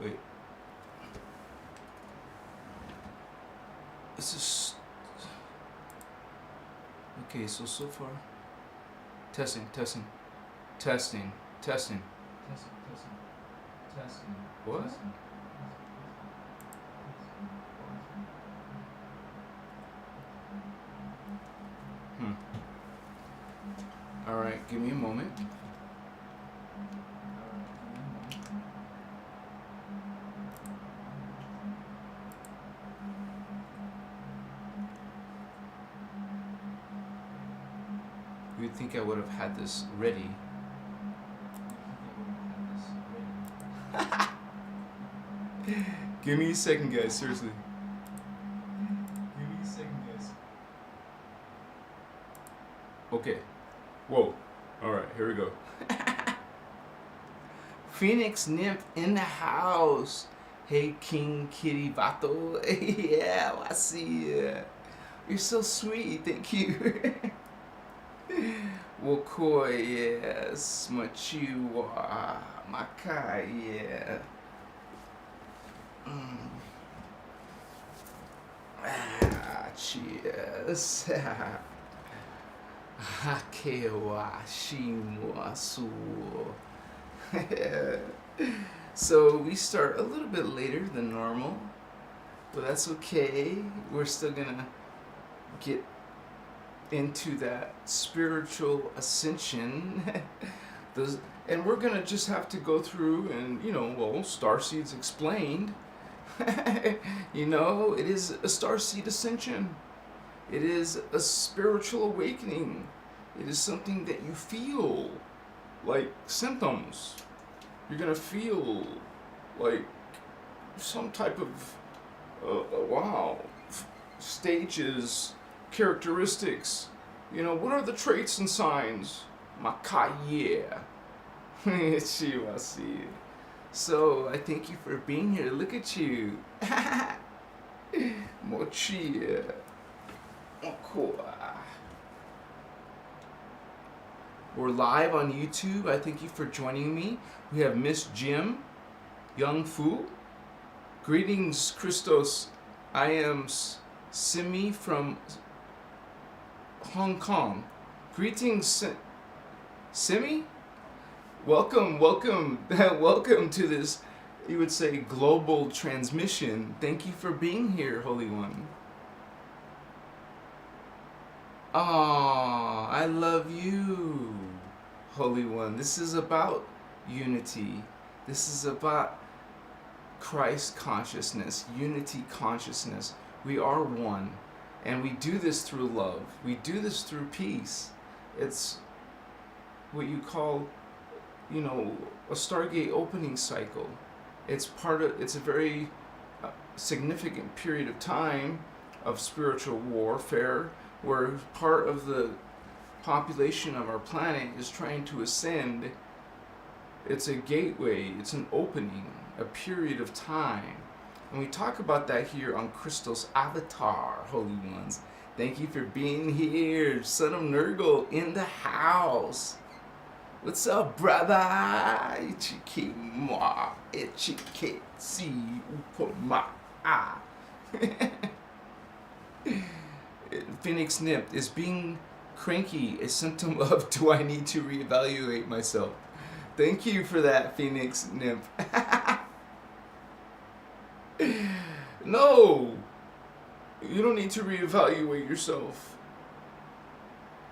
Wait. This is... Okay, so far... Testing. What? Alright, give me a moment. You'd think I would have had this ready. Give me a second, guys, seriously. Give me a second, guys. Okay. Whoa. Alright, here we go. Phoenix Nymph in the house. Hey, King Kitty Vato. Yeah, I see you. You're so sweet, thank you. Wokoi, yes. Machiwa. Makai, yeah. Cheers. Hakewa shimuasu. So we start a little bit later than normal, but that's okay. We're still gonna get into that spiritual ascension. And we're gonna just have to go through and, Starseeds explained. It is a Starseed Ascension. It is a spiritual awakening. It is something that you feel like symptoms. You're gonna feel like some type of stages, characteristics. What are the traits and signs? Makaye. Shiwasi. So I thank you for being here. Look at you. Mochi. We're live on YouTube. I thank you for joining me. We have Miss Jim, Young Fu. Greetings, Christos. I am Simi from Hong Kong. Greetings, Simi. Welcome welcome to this, you would say, global transmission. Thank you for being here, Holy One. Ah, I love you, Holy One. This is about unity. This is about Christ consciousness, unity consciousness. We are one, and we do this through love. We do this through peace. It's what you call, a Stargate opening cycle. It's a very significant period of time of spiritual warfare, where part of the population of our planet is trying to ascend. It's a gateway, it's an opening, a period of time. And we talk about that here on Christos Avatar, Holy Ones. Thank you for being here. Son of Nurgle in the house. What's up, brother? Ichikima, ichiketsi, upoma. Phoenix Nymph, is being cranky a symptom of do I need to reevaluate myself? Thank you for that, Phoenix Nymph. No, you don't need to reevaluate yourself.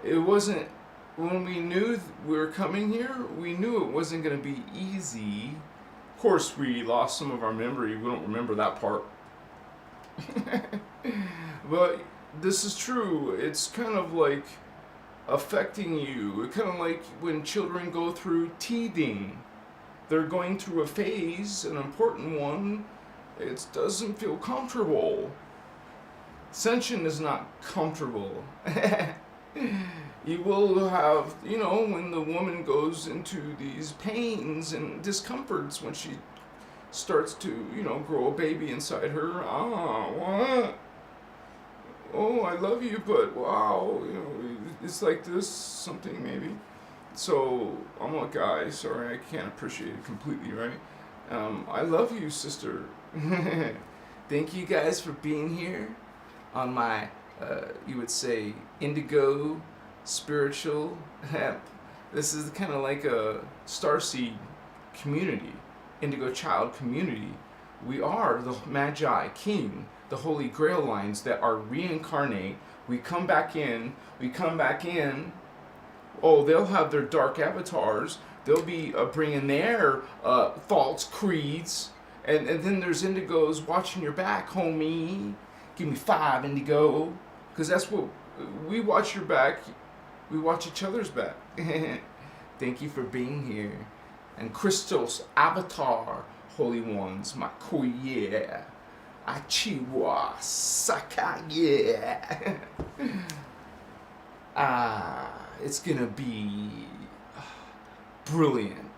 It wasn't, when we knew we were coming here, we knew it wasn't going to be easy. Of course, we lost some of our memory. We don't remember that part. But this is true. It's kind of like affecting you. It's kind of like when children go through teething. They're going through a phase, an important one. It doesn't feel comfortable. Ascension is not comfortable. You will have, when the woman goes into these pains and discomforts when she starts to, grow a baby inside her. What? Oh, I love you, but wow, it's like this, something maybe. So I'm a guy, sorry, I can't appreciate it completely, right? I love you, sister. Thank you guys for being here on my, you would say, indigo spiritual hemp. This is kind of like a starseed community, indigo child community. We are the Magi King, the Holy Grail lines that are reincarnate. We come back in. Oh, they'll have their dark avatars. They'll be bringing their false creeds. And then there's indigos watching your back, homie. Give me 5 indigo. Because that's what we watch your back. We watch each other's back. Thank you for being here. And Christos, Avatar, Holy Ones, Makoye, Achiwa, Sakaye. It's gonna be brilliant.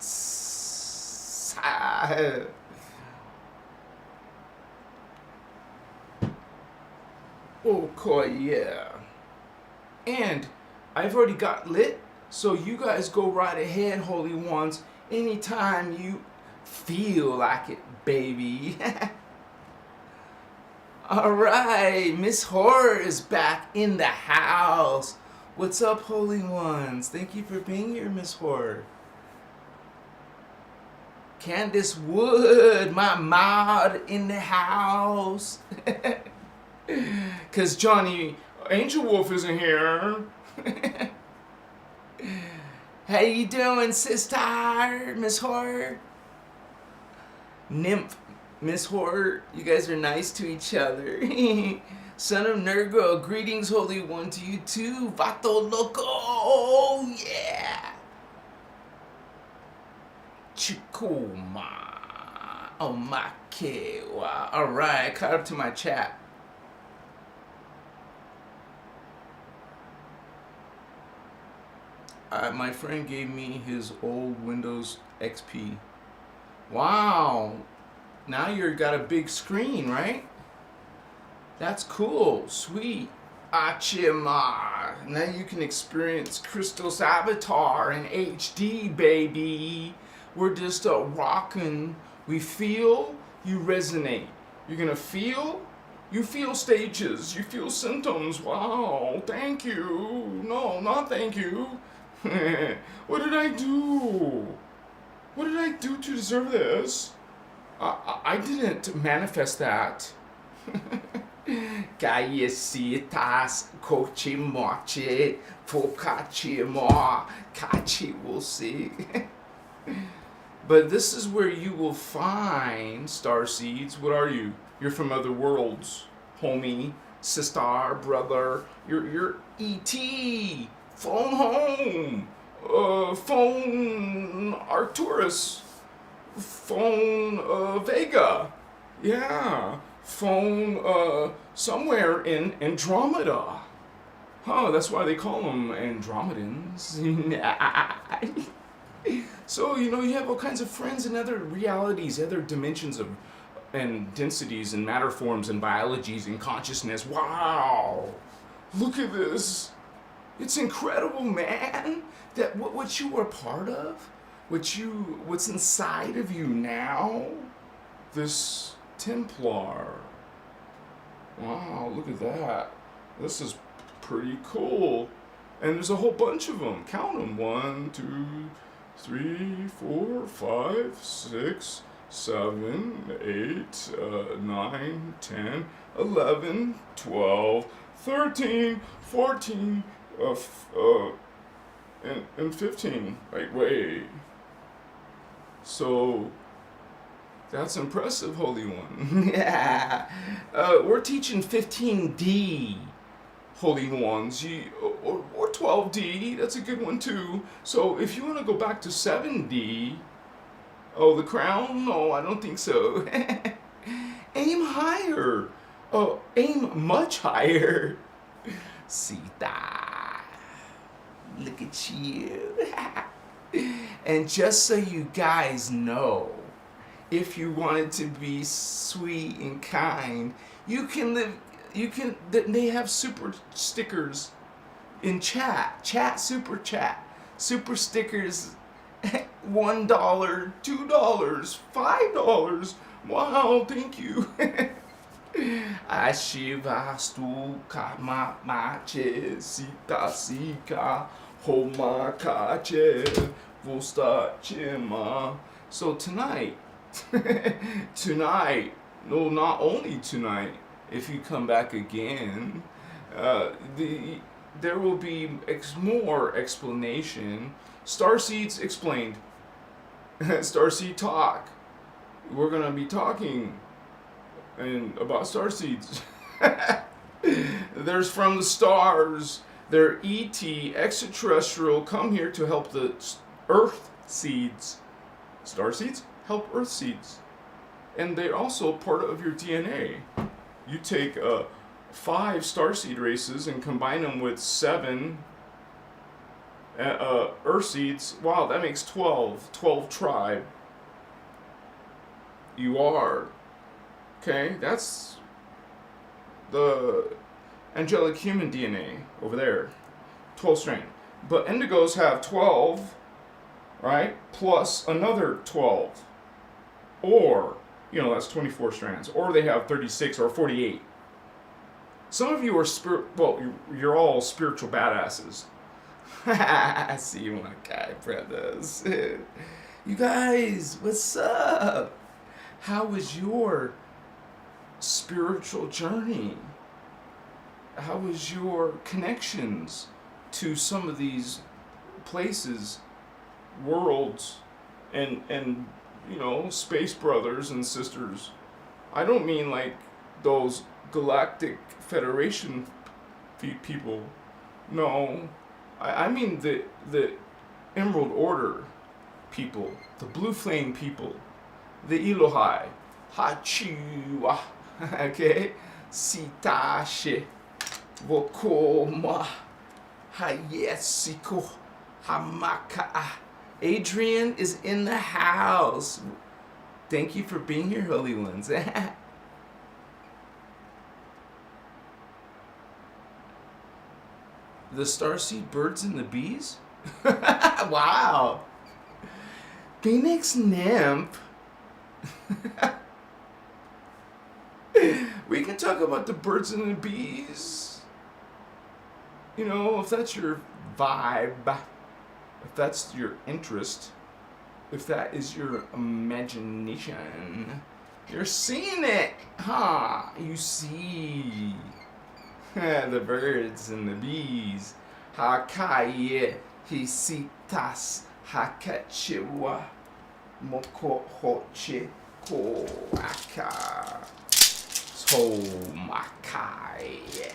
Okay, yeah. And I've already got lit, so you guys go right ahead, Holy Ones, anytime you feel like it, baby. Alright, Miss Horror is back in the house. What's up, Holy Ones? Thank you for being here, Miss Horror. Candace Wood, my mod in the house. Because Johnny Angel Wolf isn't here. How you doing, sister? Miss Horror? Nymph, Miss Horror, you guys are nice to each other. Son of Nergo, greetings, Holy One, to you too. Vato Loco, oh yeah. Chikuma, Omakewa. Alright, caught up to my chat. My friend gave me his old Windows XP. Wow, now you've got a big screen, right? That's cool, sweet. Achima. Now you can experience Christos Avatar in HD, baby. We're just rocking. We feel, you resonate. You're gonna feel, you feel stages, you feel symptoms. Wow, thank you. No, not thank you. What did I do? What did I do to deserve this? I didn't manifest that. Gayesitas kochimoche pokachimo kachi will see. But this is where you will find Starseeds. What are you? You're from other worlds, homie, sister, brother. You're ET. Phone home. Phone Arcturus. Phone Vega. Yeah. Phone somewhere in Andromeda. Huh, that's why they call them Andromedans. So, you know, you have all kinds of friends in other realities, other dimensions of and densities and matter forms and biologies and consciousness. Wow. Look at this. It's incredible, man. That what you were part of, what's inside of you now, this Templar. Wow, look at that. This is pretty cool. And there's a whole bunch of them. Count them. 1, 2, 3, 4, 5, 6, 7, 8, 9, 10, 11, 12, 13, 14, and 15. Wait. So, that's impressive, Holy One. Yeah. We're teaching 15D, Holy Ones. Or 12D, that's a good one too. So, if you want to go back to 7D, oh, the crown? No, I don't think so. Aim higher. Oh, aim much higher. Sita. Look at you. And just so you guys know, if you wanted to be sweet and kind, you can live, they have super stickers in chat, super stickers $1, $2, $5. Wow, thank you. Ashivastu kama mache sita sika homakache vostachima. So tonight, no, not only tonight, if you come back again, there will be more explanation. Starseeds explained. Starseed talk. We're gonna be talking about starseeds. There's from the stars. They're ET, extraterrestrial, come here to help the Earth seeds. Starseeds help Earth seeds. And they're also part of your DNA. You take 5 starseed races and combine them with 7 Earth seeds. Wow, that makes 12. 12 tribe. You are. Okay, that's the angelic human DNA over there. 12 strain. But indigos have 12, right? Plus another 12. Or, that's 24 strands. Or they have 36 or 48. Some of you are you're all spiritual badasses. I see you, my guy, brothers. You guys, what's up? How was your spiritual journey? How was your connections to some of these places, worlds, and space brothers and sisters? I don't mean like those galactic federation people. No, I mean the Emerald Order people, the Blue Flame people, the Elohai, Hachiwa, okay, Sitashe, Vokoma, Hayesiko, Hamaka. Adrian is in the house. Thank you for being here, Holy Ones. The starseed birds and the bees? Wow. Phoenix nymph. We can talk about the birds and the bees. If that's your vibe, if that's your interest, if that is your imagination, you're seeing it, huh? You see the birds and the bees. Hakaye hisitas hakachiwa moko hoche koaka so makaye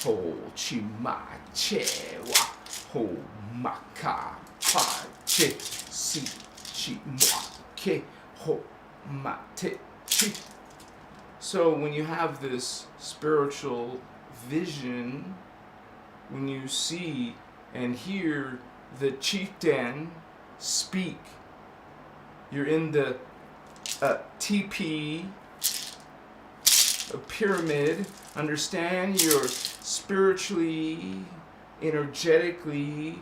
ho chimachewa ho maka pache si chimake ho mate chi. So when you have this spiritual vision, when you see and hear the chieftain speak, you're in the TP, a pyramid. Understand you're spiritually, energetically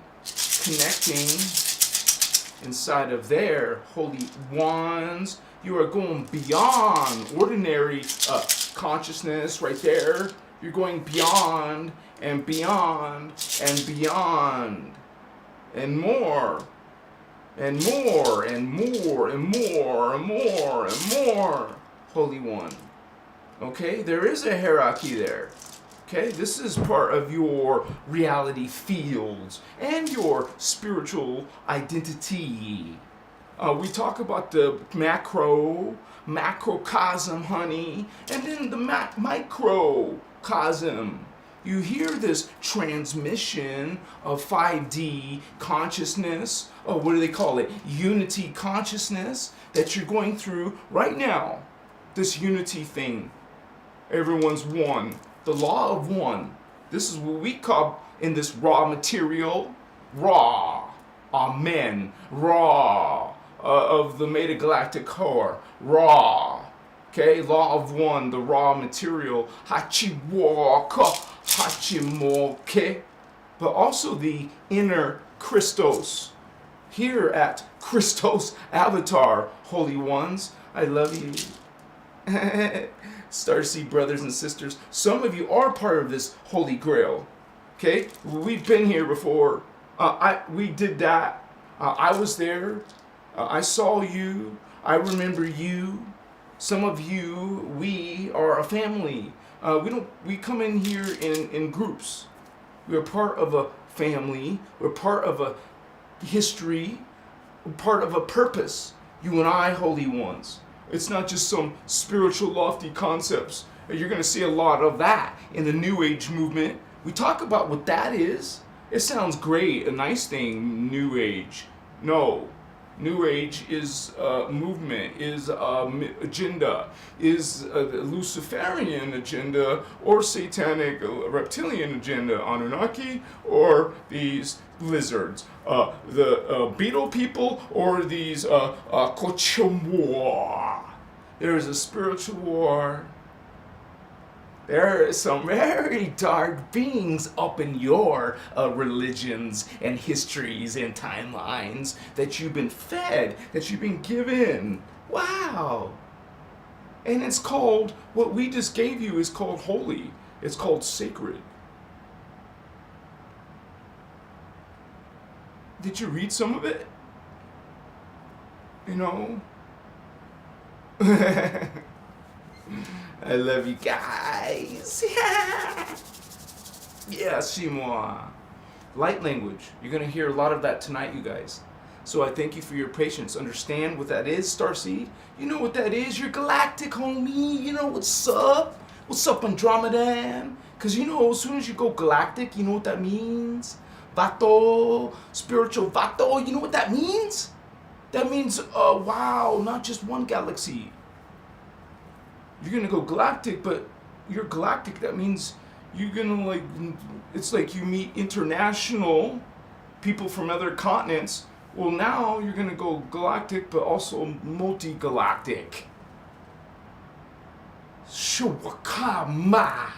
connecting inside of their holy wands. You are going beyond ordinary consciousness right there. You're going beyond and beyond and beyond and more and more and more and more and more and more. Holy One. Okay, there is a hierarchy there. Okay, this is part of your reality fields and your spiritual identity. We talk about the macrocosm, honey, and then the microcosm. You hear this transmission of 5D consciousness, or what do they call it? Unity consciousness that you're going through right now. This unity thing. Everyone's one. The law of one. This is what we call in this raw material, raw. Amen. Raw. Of the metagalactic core. Raw. Okay, law of one, the raw material. Hachiwaka, Hachimoke. But also the inner Christos. here at Christos Avatar, Holy Ones. I love you. Starseed brothers and sisters, some of you are part of this Holy Grail. Okay? We've been here before. We did that. I was there. I saw you. I remember you. Some of you, we are a family. We come in here in groups. We're part of a family. We're part of a history. We're part of a purpose. You and I, Holy Ones. It's not just some spiritual lofty concepts. You're going to see a lot of that in the New Age movement. We talk about what that is. It sounds great, a nice thing, New Age. No. New Age is movement, is agenda, is a Luciferian agenda, or satanic reptilian agenda, Anunnaki, or these lizards, the beetle people, or these Kochumwa. There is a spiritual war. There are some very dark beings up in your religions and histories and timelines that you've been fed, that you've been given. Wow. And it's called, what we just gave you is called holy. It's called sacred. Did you read some of it? You know? I love you guys. Yeah, moi. Light language. You're going to hear a lot of that tonight, you guys. So I thank you for your patience. Understand what that is, Starseed? You know what that is? You're galactic, homie. You know what's up? What's up, Andromedan? Because you know, as soon as you go galactic, you know what that means? Vato, spiritual Vato. You know what that means? That means, wow, not just one galaxy. You're gonna go galactic, but you're galactic. That means you're gonna it's like you meet international people from other continents. Well, now you're gonna go galactic, but also multi-galactic. Shawakama.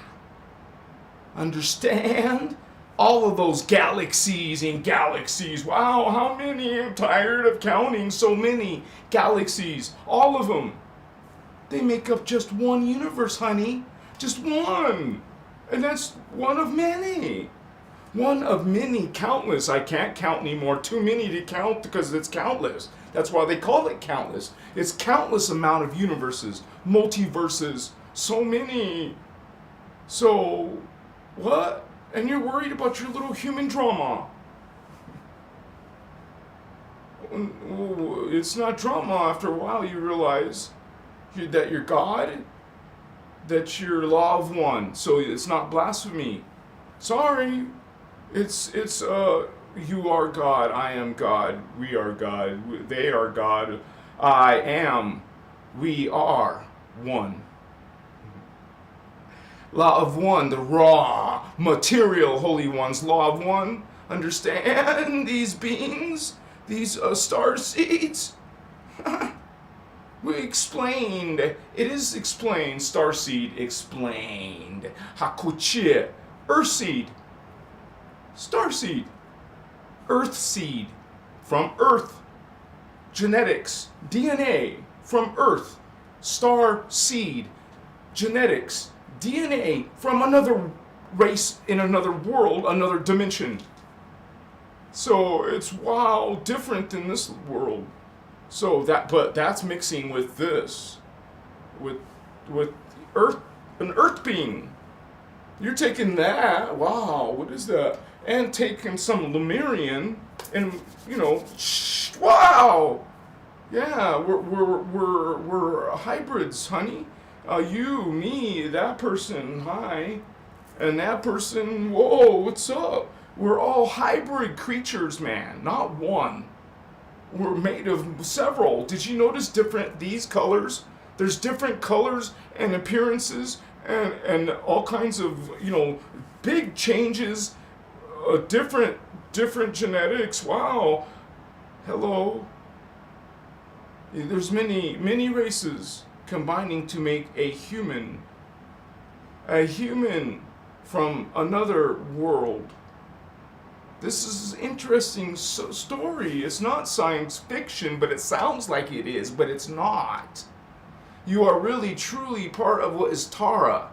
Understand? All of those galaxies and galaxies. Wow, how many? I'm tired of counting so many galaxies. All of them. They make up just one universe, honey. Just one. And that's one of many. One of many, countless. I can't count anymore. Too many to count because it's countless. That's why they call it countless. It's countless amount of universes, multiverses, so many. So, what? And you're worried about your little human drama. It's not drama. After a while you realize that you're God, that you're law of one, so it's not blasphemy. Sorry, it's you are God, I am God, we are God, they are God, I am, we are one. Law of one, the raw, material Holy Ones, law of one. Understand these beings, these starseeds? We explained. It is explained. Starseed explained. Hakuchi. Earthseed. Starseed. Earthseed. From Earth. Genetics. DNA. From Earth. Starseed. Genetics. DNA. From another race in another world, another dimension. So it's wow, different than this world. So but that's mixing with this, with Earth, an Earth being. You're taking that, wow, what is that? And taking some Lemurian, and wow, yeah, we're hybrids, honey. You, me, that person, hi, and that person, whoa, what's up? We're all hybrid creatures, man, not one. We're made of several. Did you notice these colors? There's different colors and appearances and all kinds of, big changes, different genetics. Wow. Hello. There's many races combining to make a human from another world. This is an interesting story. It's not science fiction, but it sounds like it is, but it's not. You are really, truly part of what is Tara.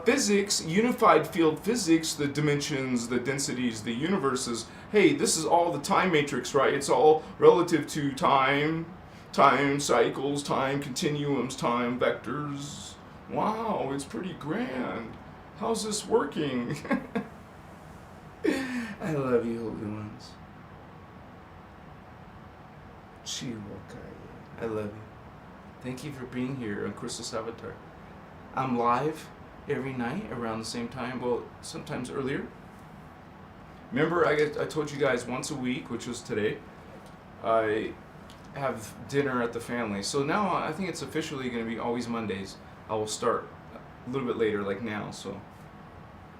Physics, unified field physics, the dimensions, the densities, the universes. Hey, this is all the time matrix, right? It's all relative to time, time cycles, time continuums, time vectors. Wow, it's pretty grand. How's this working? I love you, Holy Ones. Chiwokai. I love you. Thank you for being here on Christos Avatar. I'm live every night around the same time, well, sometimes earlier. Remember, I told you guys once a week, which was today, I have dinner at the family. So now I think it's officially going to be always Mondays. I will start a little bit later, like now. So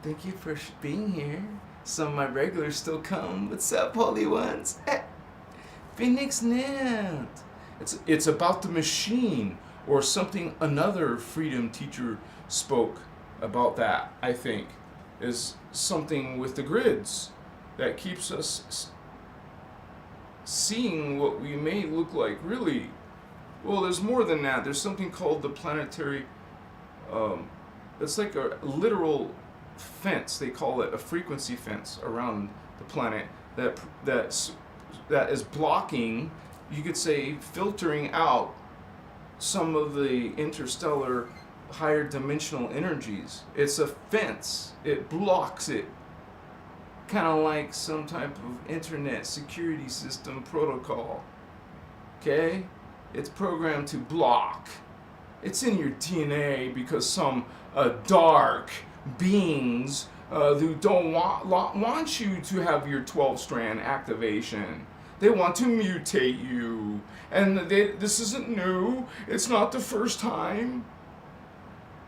thank you for being here. Some of my regulars still come. What's up, Holy Ones? Phoenix Net. It's about the machine, or something. Another freedom teacher spoke about that, I think, is something with the grids that keeps us seeing what we may look like. Really, well, there's more than that. There's something called the planetary, it's like a literal fence. They call it a frequency fence around the planet that is blocking, you could say, filtering out some of the interstellar higher dimensional energies. It's a fence. It blocks it. Kind of like some type of internet security system protocol. Okay? It's programmed to block. It's in your DNA because some dark beings who don't want you to have your 12-strand activation. They want to mutate you. And this isn't new. It's not the first time.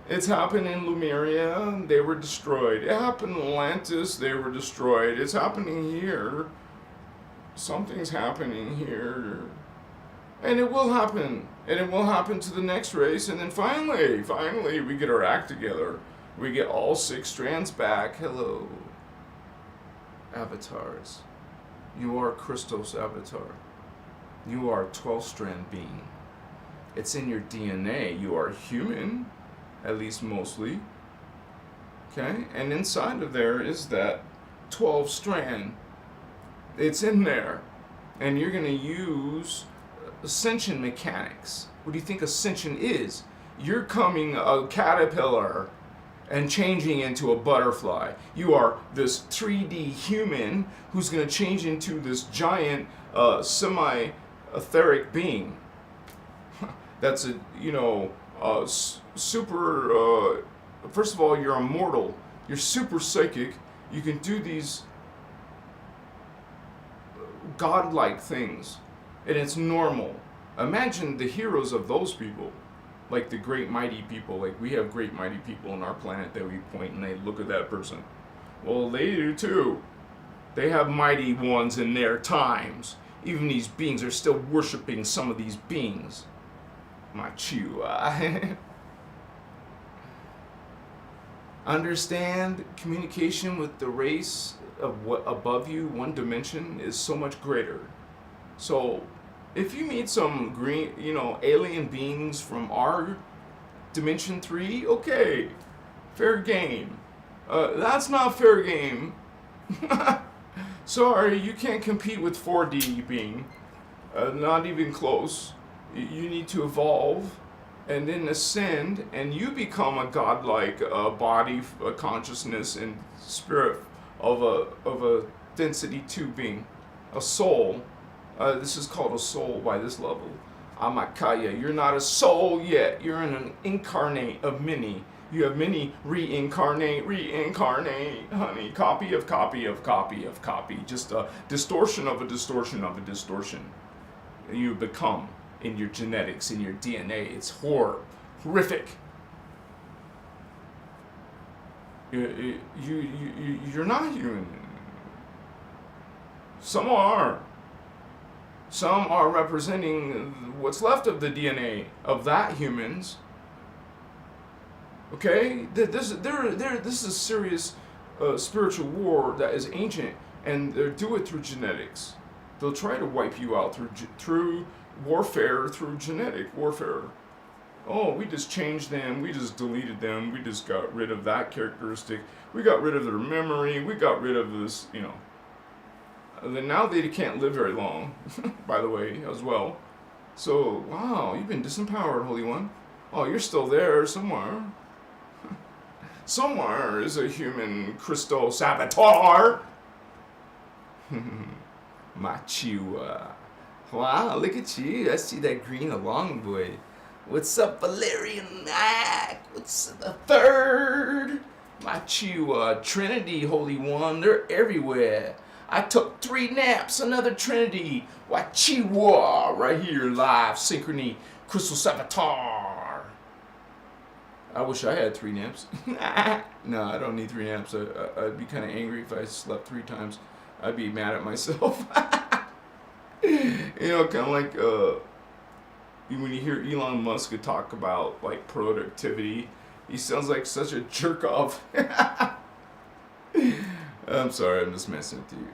It's happened in Lemuria. They were destroyed. It happened in Atlantis. They were destroyed. It's happening here. Something's happening here. And it will happen. And it will happen to the next race. And then finally, we get our act together. We get all 6 strands back. Hello, avatars. You are Christos avatar. You are a 12-strand being. It's in your DNA. You are human, at least mostly. Okay? And inside of there is that 12-strand. It's in there. And you're going to use ascension mechanics. What do you think ascension is? You're coming a caterpillar and changing into a butterfly. You are this 3D human who's going to change into this giant semi-etheric being. That's super. First of all, you're immortal. You're super psychic. You can do these godlike things, and it's normal. Imagine the heroes of those people. Like the great mighty people. Like we have great mighty people on our planet that we point and they look at that person. Well, they do too. They have mighty ones in their times. Even these beings are still worshiping some of these beings. Machua. Understand communication with the race of what above you, one dimension, is so much greater. So if you meet some green, alien beings from our dimension 3, okay, fair game. That's not fair game. Sorry, you can't compete with 4D being. Not even close. You need to evolve and then ascend, and you become a godlike body, a consciousness, and spirit of a density 2 being, a soul. This is called a soul by this level. Amakaya, you're not a soul yet. You're in an incarnate of many. You have many reincarnate, honey. Copy of copy of copy of copy. Just a distortion of a distortion of a distortion. You become in your genetics, in your DNA. It's horrific. You're not human. Some are. Some are representing what's left of the DNA of that humans. Okay? This is a serious spiritual war that is ancient, and they do it through genetics. They'll try to wipe you out through warfare, through genetic warfare. Oh, we just changed them, we just deleted them, we just got rid of that characteristic, we got rid of their memory, we got rid of this, Then now they can't live very long, by the way, as well. So, wow, you've been disempowered, Holy One. Oh, you're still there somewhere. Somewhere is a human Christos avatar. Machiwa. Wow, look at you. I see that green along boy. What's up, Valerian? What's the third? Machiwa, Trinity, Holy One. They're everywhere. I took 3 naps, another Trinity. Wachiwa, right here, live, Synchrony, Christos Avatar. I wish I had 3 naps. No, I don't need 3 naps. I'd be kind of angry if I slept 3 times. I'd be mad at myself. Kind of like when you hear Elon Musk talk about like productivity, he sounds like such a jerk off. I'm sorry, I'm just messing with you.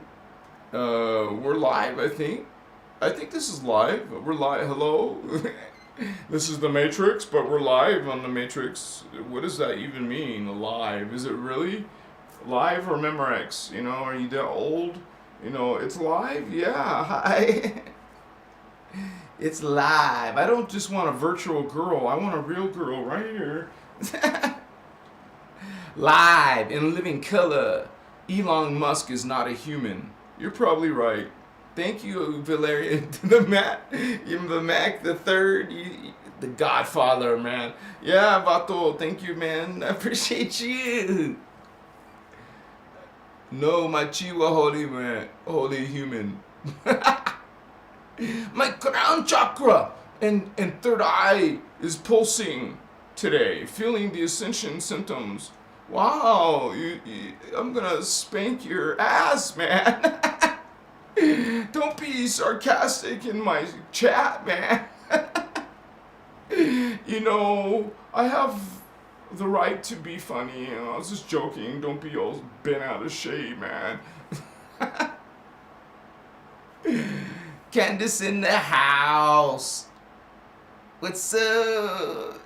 We're live, I think. I think this is live. We're live. Hello? This is the Matrix, but we're live on the Matrix. What does that even mean, live? Is it really live or Memorex? Are you that old? It's live? Yeah, hi. It's live. I don't just want a virtual girl. I want a real girl right here. Live in living color. Elon Musk is not a human. You're probably right. Thank you, Valerian, the Mac, the third, the Godfather, man. Yeah, Vato, thank you, man. I appreciate you. No, my Chiwa, holy man, holy human. My crown chakra and third eye is pulsing today, feeling the ascension symptoms. Wow, I'm gonna spank your ass, man. Don't be sarcastic in my chat, man. I have the right to be funny. I was just joking. Don't be all bent out of shape, man. Candace in the house. What's up?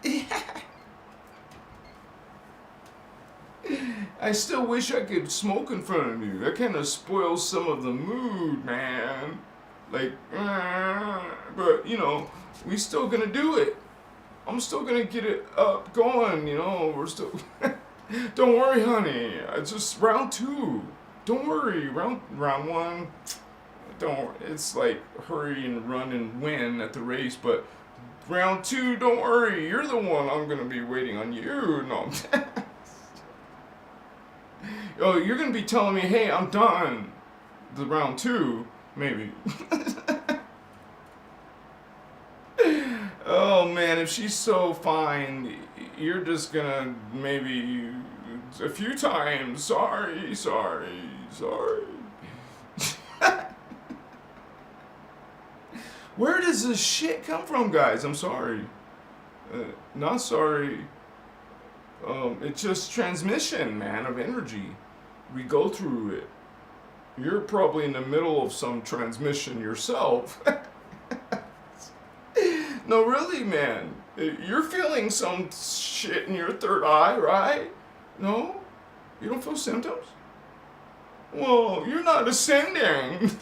I still wish I could smoke in front of you. That kind of spoils some of the mood, man. But we still gonna do it. I'm still gonna get it up going, we're still... Don't worry, honey. It's just round 2. Don't worry, round 1. It's like hurry and run and win at the race, but round 2, don't worry. You're the one I'm gonna be waiting on you. No. Oh, you're gonna be telling me, hey, I'm done. The round 2, maybe. Oh man, if she's so fine, you're just gonna maybe a few times. Sorry. Where does this shit come from, guys? I'm sorry. Not sorry. It's just transmission, man, of energy. We go through it. You're probably in the middle of some transmission yourself. No, really, man. You're feeling some shit in your third eye, right? No? You don't feel symptoms? Well, you're not ascending.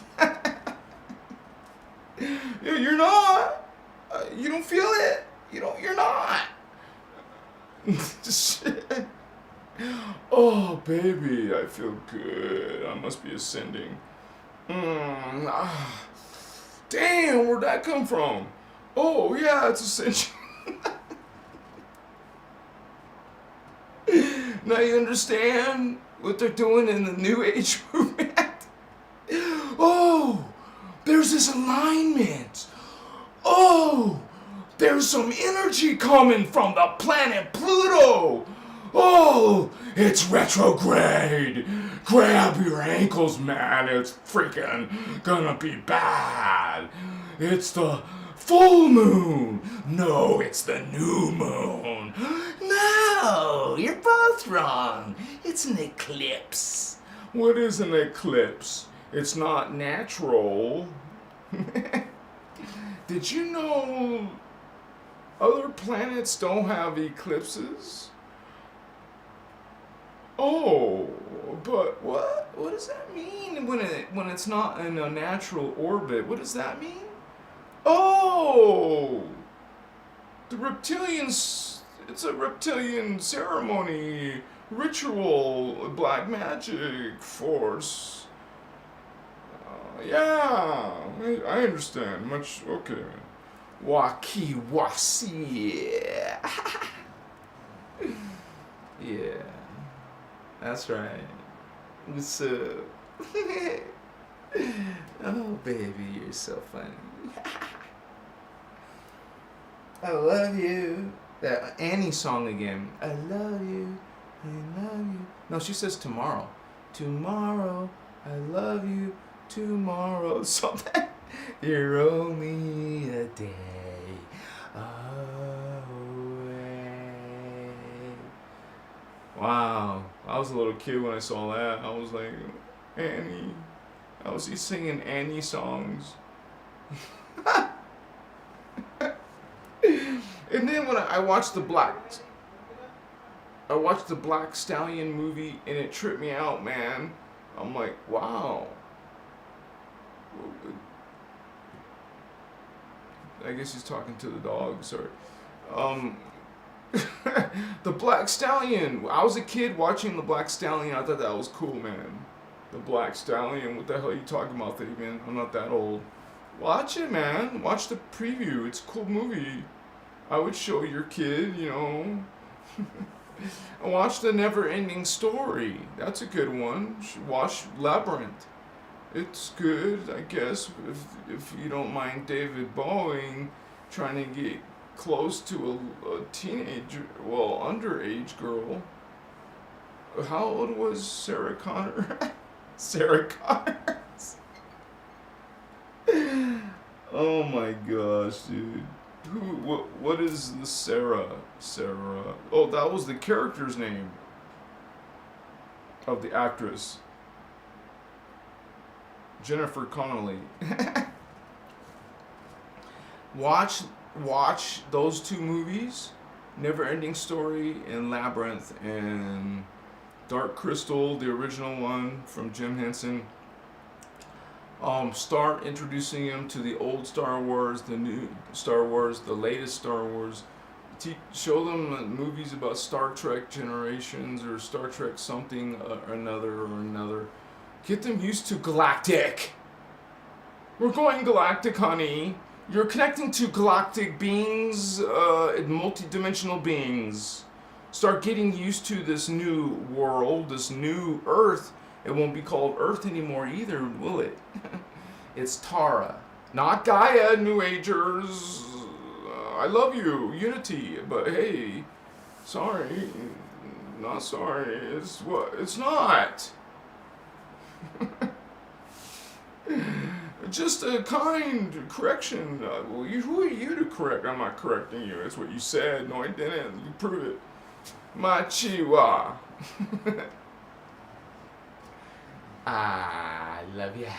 You're not. You don't feel it. You're not. Shit. Oh, baby, I feel good. I must be ascending. Damn, where'd that come from? Oh, yeah, it's ascension. Now you understand what they're doing in the New Age movement? Oh, there's this alignment. Oh, there's some energy coming from the planet Pluto. Oh, it's retrograde. Grab your ankles, man. It's freaking gonna be bad. It's the full moon. No, it's the new moon. No, you're both wrong. It's an eclipse. What is an eclipse? It's not natural. Did you know other planets don't have eclipses? Oh, but what? What does that mean when it's not in a natural orbit? What does that mean? Oh, the reptilians. It's a reptilian ceremony, ritual, black magic force. Yeah, I understand. Much okay. Waki wasi. Yeah, that's right. What's up? Oh, baby, you're so funny. I love you. That Annie song again. I love you. I love you. No, she says tomorrow. Tomorrow. I love you. Tomorrow. Something. You're only a day away. Wow. I was a little kid when I saw that. I was like, Annie. I was singing Annie songs. And then when I watched the Black Stallion movie, and it tripped me out, man. I'm like, wow. I guess he's talking to the dog. Sorry. The Black Stallion. I was a kid watching the Black Stallion. I thought that was cool, man. The Black Stallion. What the hell are you talking about, Fabian? I'm not that old. Watch it, man. Watch the preview. It's a cool movie. I would show your kid, you know. Watch The Never Ending Story. That's a good one. Watch Labyrinth. It's good, I guess, if you don't mind David Bowie trying to get close to a teenager, well, underage girl. How old was Sarah Connor? Sarah Connors. Oh my gosh, dude. What is the Sarah? Oh, that was the character's name of the actress. Jennifer Connelly. Watch those two movies, Never Ending Story and Labyrinth, and Dark Crystal, the original one from Jim Henson. Start introducing them to the old Star Wars, the new Star Wars, the latest Star Wars. Show them movies about Star Trek Generations or Star Trek something or another. Get them used to galactic. We're going galactic, honey. You're connecting to galactic beings, multi-dimensional beings. Start getting used to this new world, this new Earth. It won't be called Earth anymore either, will it? It's Tara. Not Gaia, New Agers. I love you, Unity, but hey, sorry. Not sorry. It's what? It's not. Just a kind correction. Well, who are you to correct? I'm not correcting you. That's what you said. No, I didn't. You prove it. Machiwa. I love ya.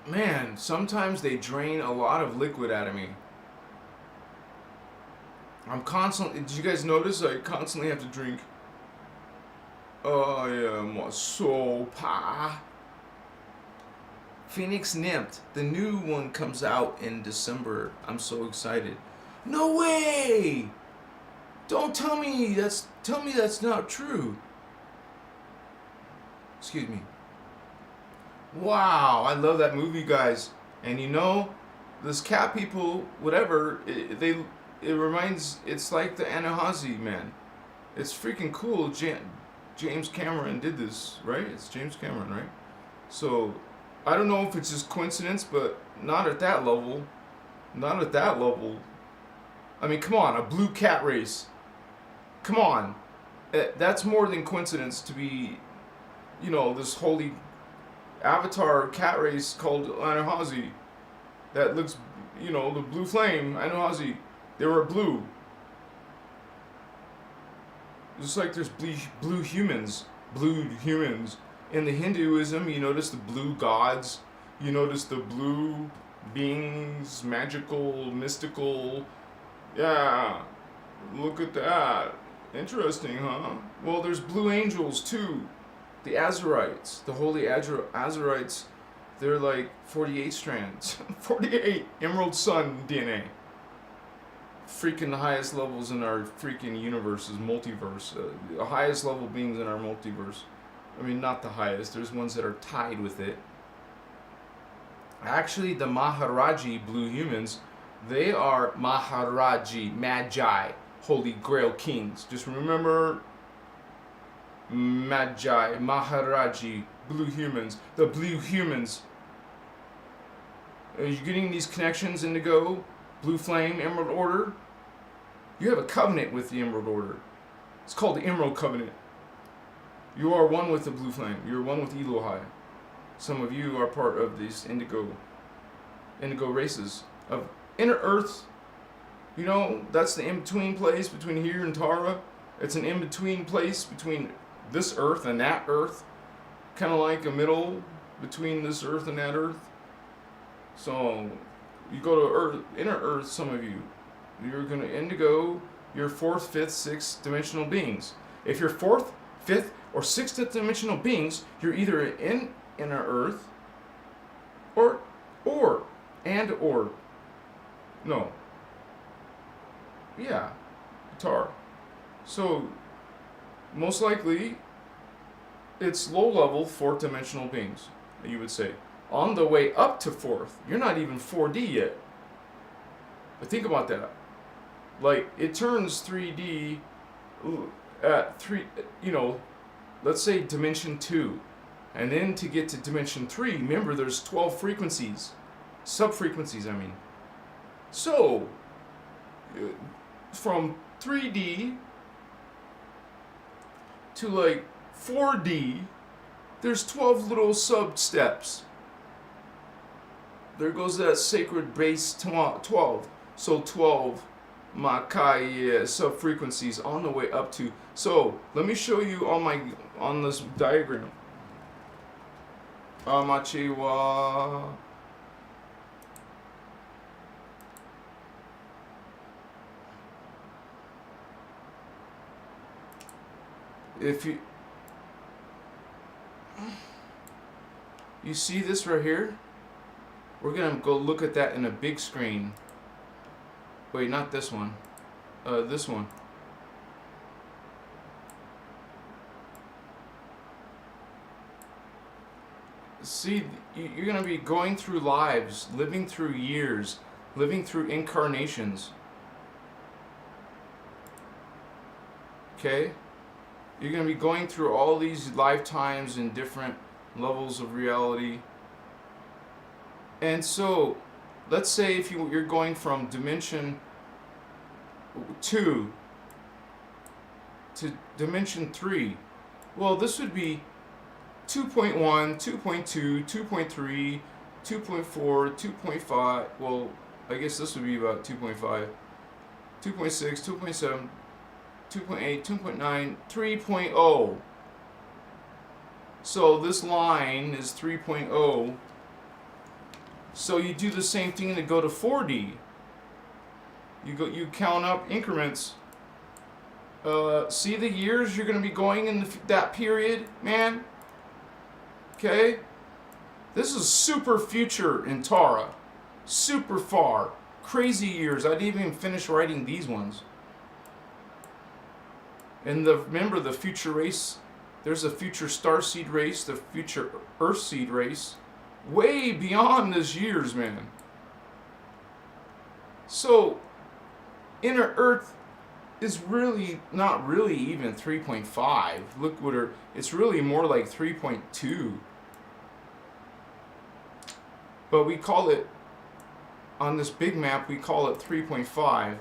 Man, sometimes they drain a lot of liquid out of me. I'm constantly. Did you guys notice I constantly have to drink? Oh yeah, my sopa. Phoenix Nymph. The new one comes out in December. I'm so excited. No way! Don't tell me that's not true. Excuse me. Wow, I love that movie, guys. And you know, this cat people, whatever, it reminds. It's like the Anahazi, man. It's freaking cool. James Cameron did this, right? It's James Cameron, right? So I don't know if it's just coincidence, but not at that level. Not at that level. I mean, come on, a blue cat race. Come on. That's more than coincidence to be, this holy Avatar cat race called Anahazi. that looks, you know, the blue flame. I know how's he. They were blue. Just like there's blue humans. Blue humans. In the Hinduism, you notice the blue gods. You notice the blue beings, magical, mystical. Yeah, look at that. Interesting, huh? Well, there's blue angels too. The Azarites, the holy Azarites, they're like 48 strands. 48 Emerald Sun DNA. Freaking the highest levels in our freaking universe is multiverse. The highest level beings in our multiverse. I mean, not the highest. There's ones that are tied with it. Actually, the Maharaji blue humans, they are Maharaji, Magi, Holy Grail kings. Just remember Magi, Maharaji, blue humans. The blue humans. Are you getting these connections, Indigo, Blue Flame, Emerald Order? You have a covenant with the Emerald Order. It's called the Emerald Covenant. You are one with the Blue Flame. You're one with Elohai. Some of you are part of these indigo races of Inner Earth. You know, that's the in-between place between here and Tara. It's an in-between place between this Earth and that Earth. Kind of like a middle between this Earth and that Earth. So, you go to Earth, Inner Earth, some of you. You're going to indigo your 4th, 5th, 6th dimensional beings. If you're 4th, 5th, or 6th dimensional beings, you're either in Inner Earth or no. Yeah, Tar. So, most likely, it's low-level 4th dimensional beings, you would say. On the way up to 4th, you're not even 4D yet. But think about that. Like, it turns 3D at 3, you know, let's say dimension 2. And then to get to dimension 3, remember there's 12 frequencies. Sub-frequencies, I mean. So, from 3D to like 4D, there's 12 little sub-steps. There goes that sacred base 12. So 12 Makai sub-frequencies on the way up to. So, let me show you on this diagram. Amachiwa. If you see this right here, we're gonna go look at that in a big screen. Wait, not this one. This one. See, you're going to be going through lives, living through years, living through incarnations. Okay? You're going to be going through all these lifetimes in different levels of reality. And so, let's say if you're going from dimension 2 to dimension 3. Well, this would be 2.1, 2.2, 2.3, 2.4, 2.5. Well, I guess this would be about 2.5, 2.6, 2.7, 2.8, 2.9, 3.0. So this line is 3.0. So you do the same thing to go to 4D. You count up increments. See the years you're going to be going in that period, man? Okay? This is super future in Tara. Super far. Crazy years. I didn't even finish writing these ones. And remember the future race? There's a future Starseed race, the future Earthseed race. Way beyond this years, man. So, Inner Earth is really not really even 3.5. Look what it's really more like 3.2. But we call it, on this big map, we call it 3.5.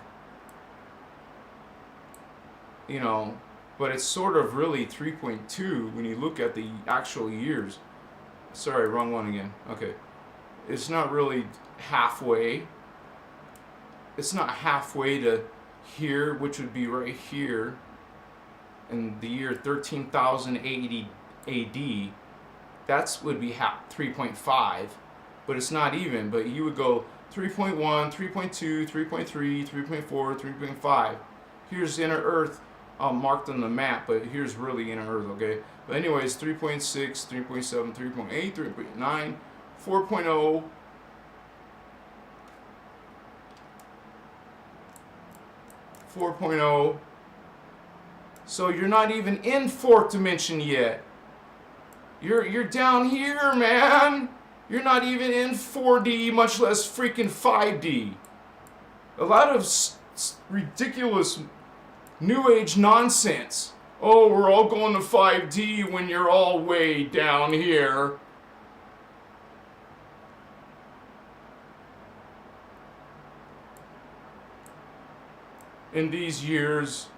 You know, but it's sort of really 3.2 when you look at the actual years. Sorry, wrong one again. Okay. it's not really halfway. It's not halfway to here, which would be right here in the year 13,080 AD. That's would be 3.5, but it's not even. But you would go 3.1, 3.2, 3.3, 3.4, 3.5. Here's inner Earth marked on the map, but here's really inner Earth, okay? But anyways, 3.6, 3.7, 3.8, 3.9, 4.0, 4.0. So you're not even in fourth dimension yet. You're down here, man. You're not even in 4D, much less freaking 5D. A lot of ridiculous New Age nonsense. Oh, we're all going to 5D when you're all way down here. In these years,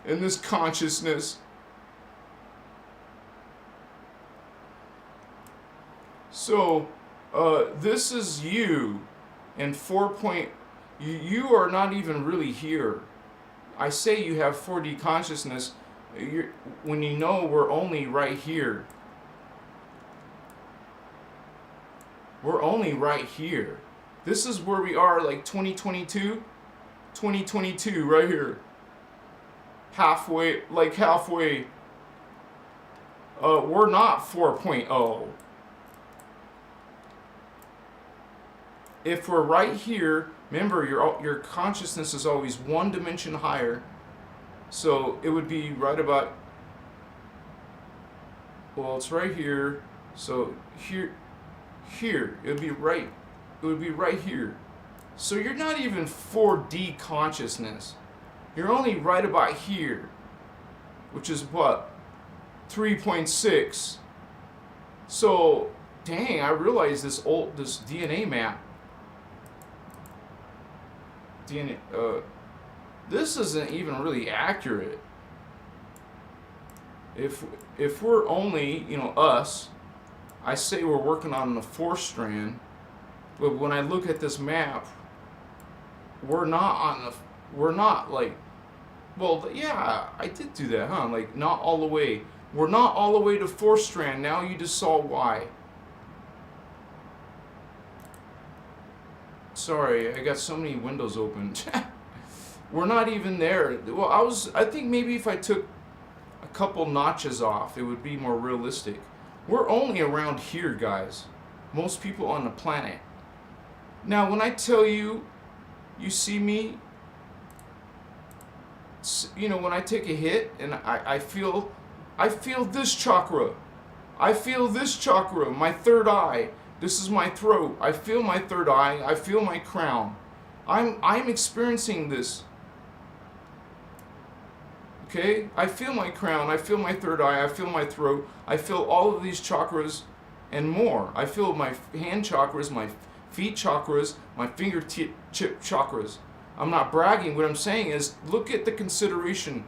in this consciousness. So, this is you, and you are not even really here. I say you have 4D consciousness when you know we're only right here. We're only right here. This is where we are, like 2022, right here. Halfway. We're not 4.0. If we're right here, remember your consciousness is always one dimension higher. So it would be right about, well, it's right here. So here, it would be right here. So you're not even 4D consciousness. You're only right about here, which is what? 3.6. So, dang, I realized this DNA map. This isn't even really accurate. If we're only, us, I say we're working on the fourth strand, but when I look at this map, we're not like, well, yeah, I did do that, huh? Like, not all the way. We're not all the way to fourth strand. Now you just saw why. Sorry, I got so many windows open. We're not even there. Well, I think maybe if I took a couple notches off, it would be more realistic. We're only around here, guys. Most people on the planet. Now, when I tell you, you see me, when I take a hit and I feel this chakra. I feel this chakra, my third eye. This is my throat. I feel my third eye. I feel my crown. I'm experiencing this. Okay? I feel my crown. I feel my third eye. I feel my throat. I feel all of these chakras and more. I feel my hand chakras, my feet chakras, my fingertip chakras. I'm not bragging. What I'm saying is, look at the consideration.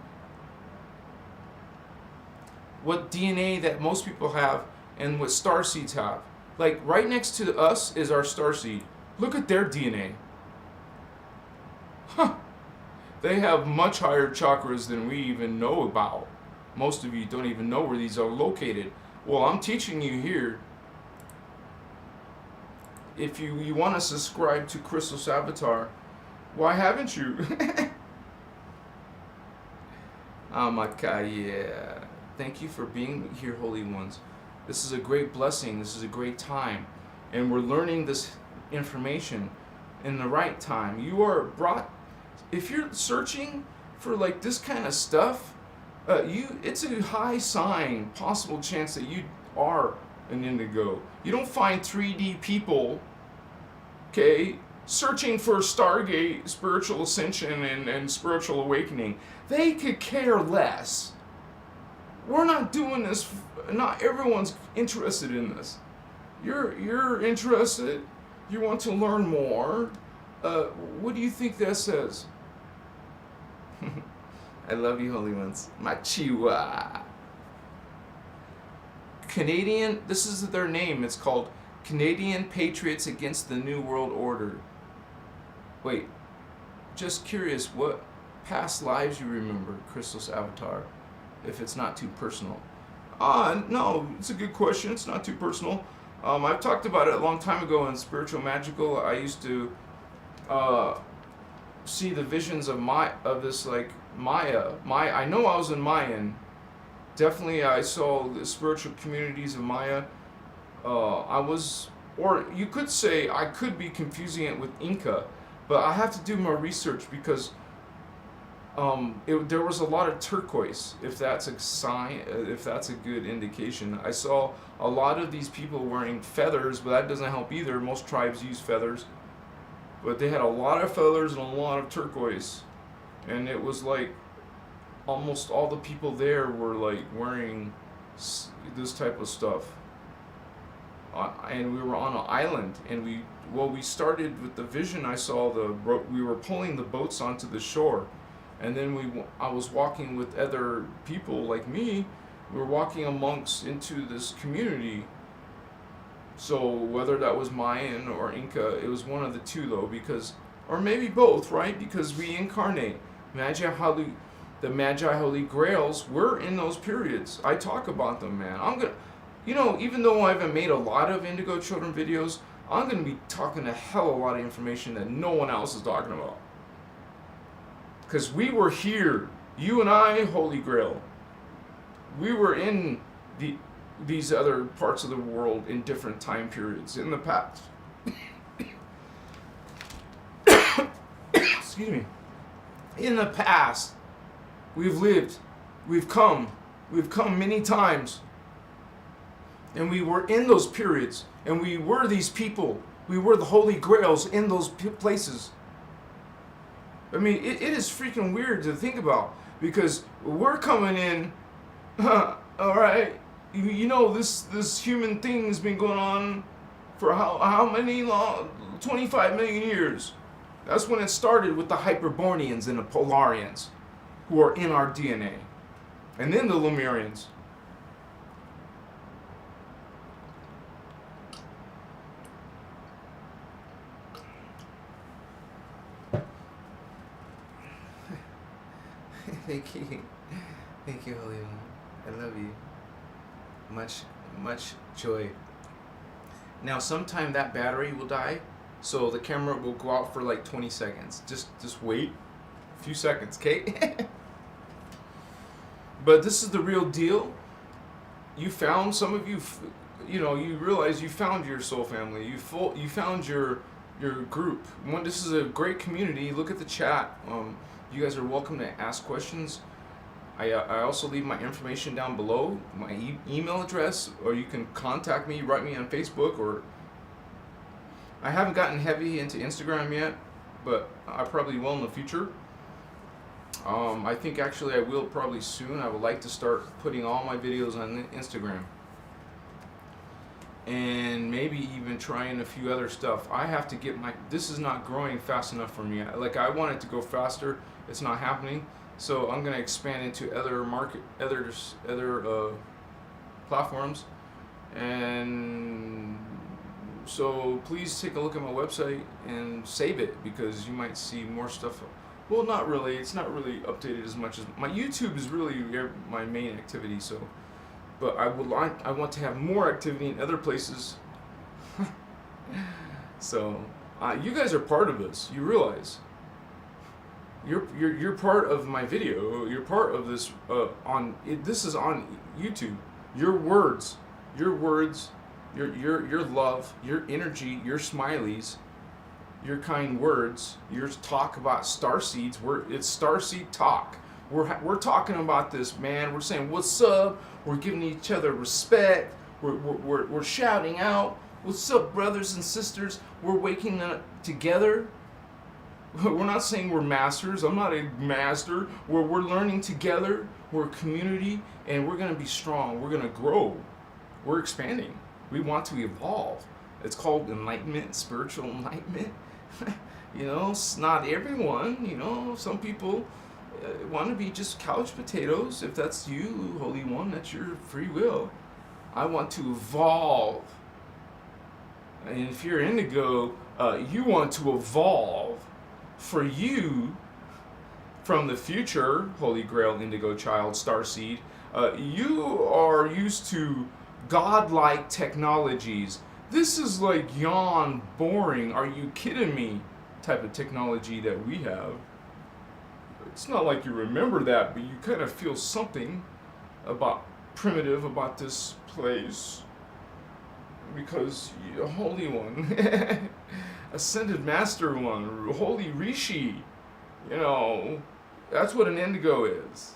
What DNA that most people have and what starseeds have. Like, right next to us is our starseed. Look at their DNA. Huh. They have much higher chakras than we even know about. Most of you don't even know where these are located. Well, I'm teaching you here. If you want to subscribe to Christos Avatar, why haven't you? Yeah. Thank you for being here, Holy Ones. This is a great blessing. This is a great time. And we're learning this information in the right time. You are brought, if you're searching for like this kind of stuff, it's a high sign, possible chance that you are an indigo. You don't find 3D people, okay, searching for Stargate, spiritual ascension, and spiritual awakening. They could care less. We're not doing this. Not everyone's interested in this. You're interested. You want to learn more. What do you think that says? I love you, Holy Ones. Machiwa. Canadian, this is their name. It's called Canadian Patriots Against the New World Order. Wait, just curious, what past lives you remember, Christos Avatar, if it's not too personal? No, it's a good question. It's not too personal. I've talked about it a long time ago in Spiritual Magical. I used to see the visions of this like Maya. I know I was in Mayan. Definitely, I saw the spiritual communities of Maya. Or you could say I could be confusing it with Inca, but I have to do more research because there was a lot of turquoise. If that's a sign, if that's a good indication. I saw a lot of these people wearing feathers, but that doesn't help either. Most tribes use feathers, but they had a lot of feathers and a lot of turquoise, and it was like almost all the people there were like wearing this type of stuff. And we were on an island, and we started with the vision. I saw we were pulling the boats onto the shore, and then I was walking with other people like me. We were walking into this community. So whether that was Mayan or Inca, it was one of the two though, or maybe both, right? Because we incarnate. Imagine how the Magi Holy Grails were in those periods. I talk about them, man. Even though I haven't made a lot of Indigo Children videos, I'm going to be talking a hell of a lot of information that no one else is talking about. Because we were here, you and I, Holy Grail. We were in these other parts of the world in different time periods in the past. Excuse me. In the past, we've lived, we've come many times. And we were in those periods, and we were these people. We were the Holy Grails in those places. I mean, it is freaking weird to think about, because we're coming in, all right, this human thing has been going on for how many long? 25 million years. That's when it started with the Hyperbornians and the Polarians, who are in our DNA. And then the Lemurians. Thank you, Holy One. I love you. Much joy. Now, sometime that battery will die, so the camera will go out for like 20 seconds. Just wait a few seconds, okay? But this is the real deal. You found, some of you, you realize you found your soul family. You found your group. This is a great community. Look at the chat. You guys are welcome to ask questions. I also leave my information down below, my email address, or you can contact me, write me on Facebook, or I haven't gotten heavy into Instagram yet, but I probably will in the future. I think actually I will probably soon. I would like to start putting all my videos on Instagram. And maybe even trying a few other stuff. I have to get this is not growing fast enough for me. Like, I want it to go faster. It's not happening. So I'm gonna expand into other platforms. And so please take a look at my website and save it, because you might see more stuff. Well, not really. It's not really updated as much as my YouTube is really my main activity. So. But I want to have more activity in other places. So, you guys are part of this. You realize. You're part of my video. You're part of this. This is on YouTube. Your words, your love, your energy, your smileys, your kind words, your talk about starseeds. It's starseed talk. We're talking about this, man. We're saying what's up. We're giving each other respect. We're shouting out, what's up, brothers and sisters? We're waking up together. We're not saying we're masters. I'm not a master. We're learning together. We're a community, and we're going to be strong. We're going to grow. We're expanding. We want to evolve. It's called enlightenment, spiritual enlightenment. It's not everyone. Some people want to be just couch potatoes. If that's you, Holy One, that's your free will. I want to evolve. And if you're indigo, you want to evolve. For you, from the future, Holy Grail, Indigo Child, Starseed, you are used to godlike technologies. This is like yawn boring, are you kidding me type of technology that we have. It's not like you remember that, but you kind of feel something about primitive about this place. Because Holy One, Ascended Master One, Holy Rishi, that's what an indigo is.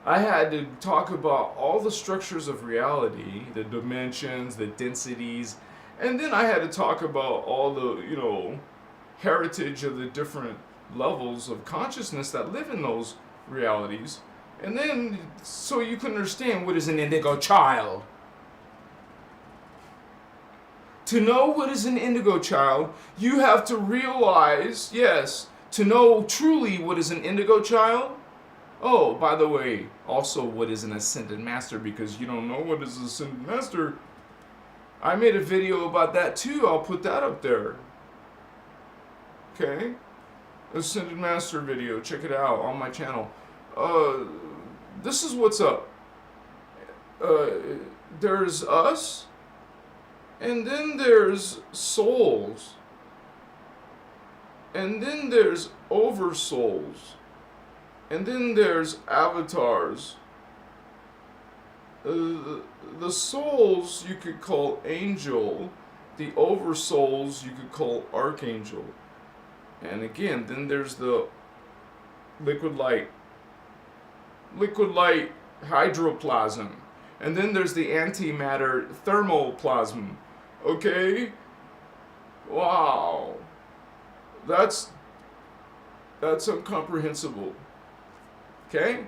I had to talk about all the structures of reality, the dimensions, the densities, and then I had to talk about all the, heritage of the different levels of consciousness that live in those realities. And then, so you can understand what is an indigo child. To know what is an indigo child, you have to realize, yes, to know truly what is an indigo child. Oh, by the way, also what is an ascended master, because you don't know what is an ascended master. I made a video about that too. I'll put that up there. Okay? Ascended master video. Check it out on my channel. This is what's up. There's us. And then there's souls. And then there's oversouls. And then there's avatars. The souls you could call angel. The oversouls you could call archangel. And again, then there's the liquid light hydroplasm. And then there's the antimatter thermoplasm. Okay? Wow. That's incomprehensible. Okay?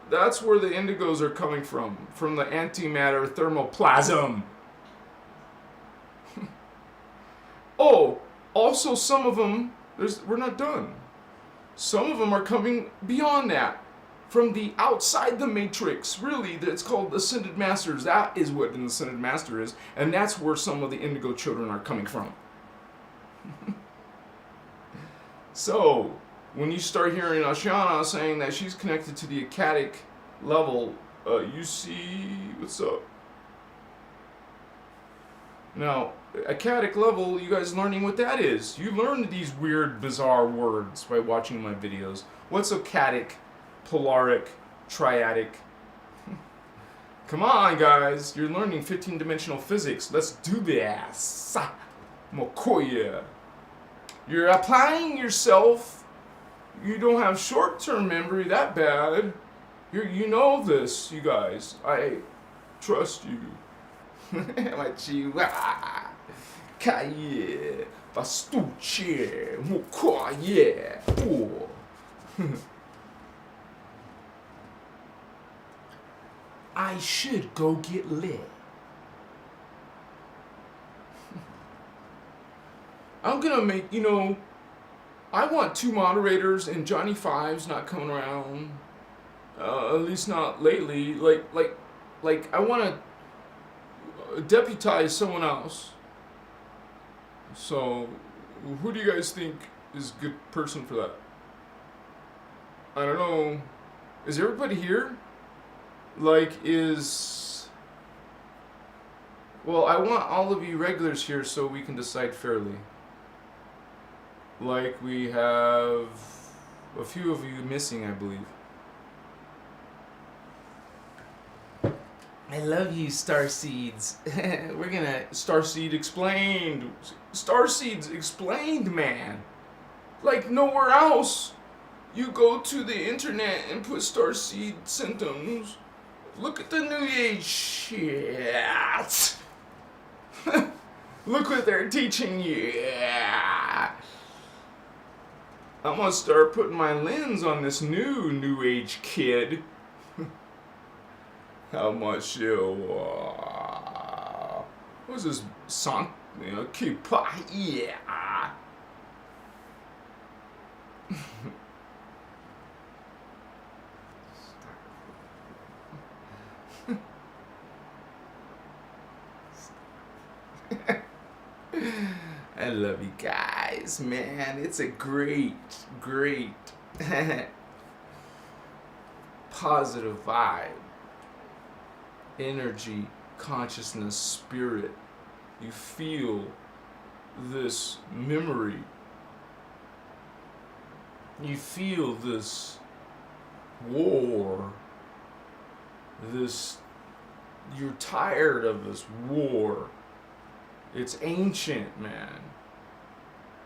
That's where the indigos are coming from the antimatter thermoplasm. Oh, also some of them, we're not done. Some of them are coming beyond that. From the outside the matrix, really, it's called Ascended Masters. That is what an Ascended Master is, and that's where some of the indigo children are coming from. So, when you start hearing Ashana saying that she's connected to the Akkadic level, you see what's up. Now, Akkadic level, you guys learning what that is. You learned these weird, bizarre words by watching my videos. What's Akkadic? Polaric, triadic. Come on, guys. You're learning 15-dimensional physics. Let's do this. Mokoya. You're applying yourself. You don't have short-term memory that bad. You know this, you guys. I trust you. Kaye. Bastuche. Mokoye. Oh. I should go get lit. I'm gonna make, I want 2 moderators, and Johnny Five's not coming around. At least not lately. Like I want to deputize someone else. So, who do you guys think is a good person for that? I don't know. Is everybody here? Well, I want all of you regulars here so we can decide fairly. Like, we have a few of you missing, I believe. I love you, Starseeds. We're gonna... Starseed Explained. Starseeds Explained, man. Like, nowhere else. You go to the internet and put Starseed symptoms. Look at the New Age shit. Look what they're teaching you. I'm gonna start putting my lens on this New Age kid. How much what's this song? Keep yeah. I love you guys, man. It's a great positive vibe, energy, consciousness, spirit. You feel this memory. You feel this war. You're tired of this war. It's ancient, man.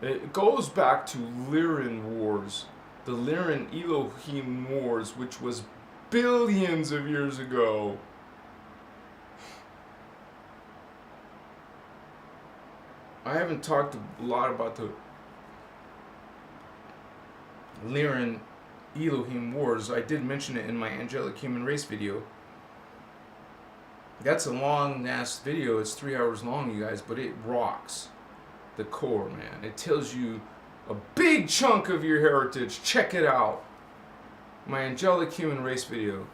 It goes back to Lyran Wars, the Lyran Elohim Wars, which was billions of years ago. I haven't talked a lot about the Lyran Elohim Wars. I did mention it in my Angelic Human Race video. That's a long ass video. It's 3 hours long, you guys, but it rocks the core, man. It tells you a big chunk of your heritage. Check it out. My Angelic Human Race video.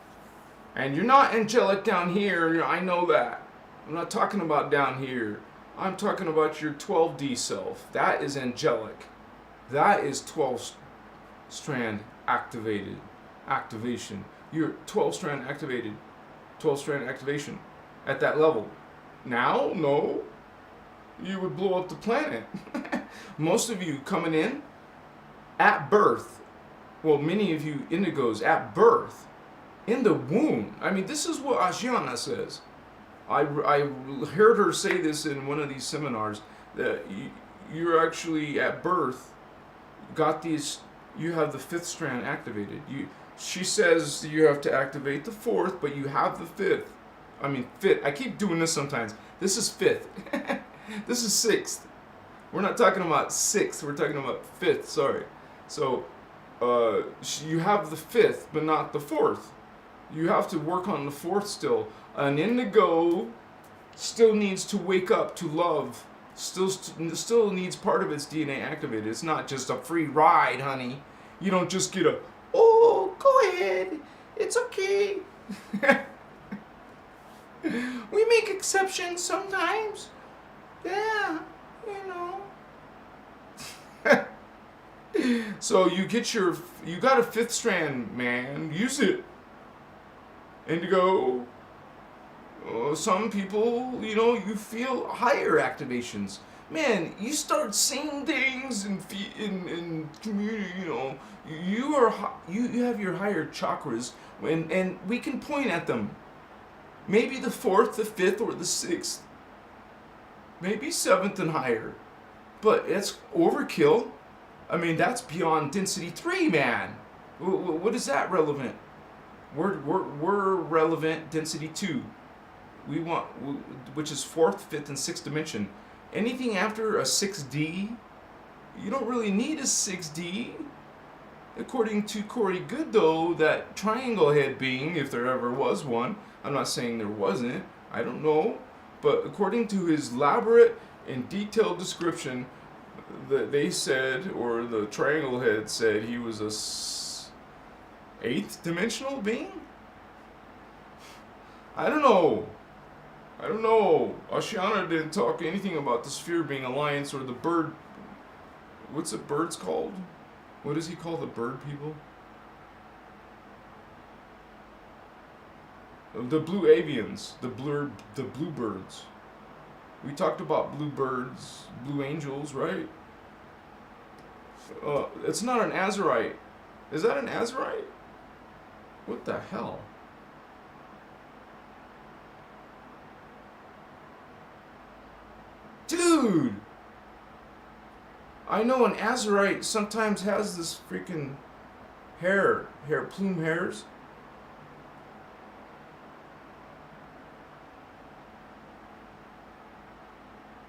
And you're not angelic down here. I know that. I'm not talking about down here. I'm talking about your 12D self. That is angelic. That is 12-strand activation. You're 12-strand activated. 12-strand activation at that level. Now, no. You would blow up the planet. Most of you coming in at birth, well, many of you indigos at birth, in the womb. I mean, this is what Ashiana says. I heard her say this in one of these seminars, that you're actually at birth, got these, you have the 5th strand activated. She says you have to activate the 4th, but you have the 5th. I mean, 5th. I keep doing this sometimes. This is 5th. This is 6th. We're not talking about 6th. We're talking about 5th. Sorry. So, you have the 5th, but not the 4th. You have to work on the 4th still. An indigo still needs to wake up to love. Still needs part of its DNA activated. It's not just a free ride, honey. You don't just get a, oh, go ahead. It's okay. We make exceptions sometimes. Yeah, you know. So you got a 5th strand, man. Use it. Indigo. Some people, you feel higher activations. Man, you start seeing things in community. You have your higher chakras, and we can point at them. Maybe the 4th, the 5th, or the 6th. Maybe 7th and higher. But it's overkill. I mean, that's beyond density 3, man. What is that relevant? We're relevant density 2. We want, which is 4th, 5th, and 6th dimension. Anything after a 6D, you don't really need a 6D. According to Corey Good, though, that triangle head being, if there ever was one, I'm not saying there wasn't, I don't know, but according to his elaborate and detailed description, that they said, or the triangle head said, he was a 8th dimensional being? I don't know. Ashiana didn't talk anything about the sphere being alliance or the bird. What's the birds called? What does he call the bird people? The blue avians, the bluebirds. We talked about bluebirds, blue angels, right? It's not an Azurite. Is that an Azurite? What the hell? Dude! I know an Azurite sometimes has this freaking plume hairs.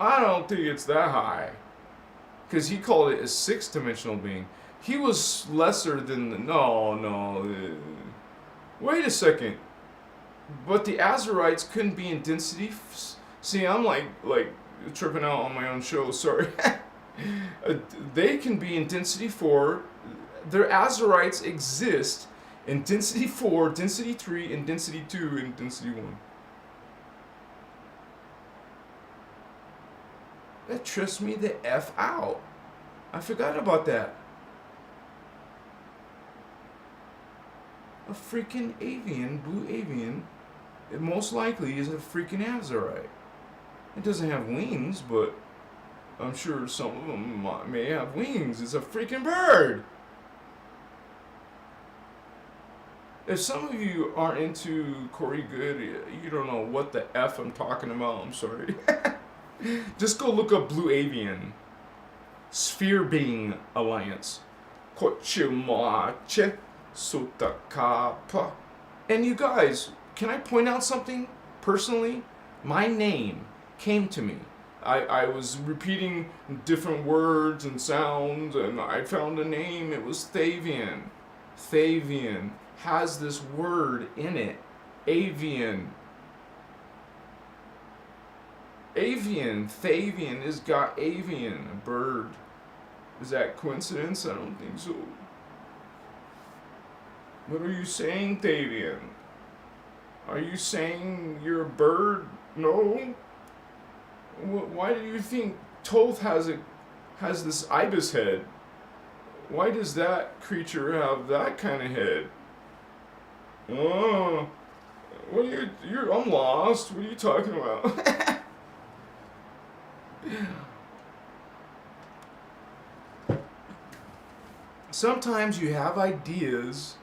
I don't think it's that high. Because he called it a 6th dimensional being. He was lesser than the... No. Wait a second. But the Azurites couldn't be in density... See, I'm like tripping out on my own show, sorry. They can be in density 4. Their Azurites exist in density 4, density 3, and density 2, and density 1. That trips me the F out. I forgot about that. A freaking avian, blue avian, it most likely is a freaking azurite. It doesn't have wings, but I'm sure some of them may have wings. It's a freaking bird. If some of you aren't into Corey Good, you don't know what the F I'm talking about. I'm sorry. Just go look up Blue Avian. Sphere Being Alliance. Kochimache Sutakapa. And you guys, can I point out something personally? My name came to me. I was repeating different words and sounds, and I found a name. It was Thavian. Thavian has this word in it. Avian. Avian. Thavian has got avian, a bird. Is that coincidence? I don't think so. What are you saying, Thavian? Are you saying you're a bird? No? Why do you think Toth has this ibis head? Why does that creature have that kind of head? Oh, what are I'm lost. What are you talking about? Sometimes you have ideas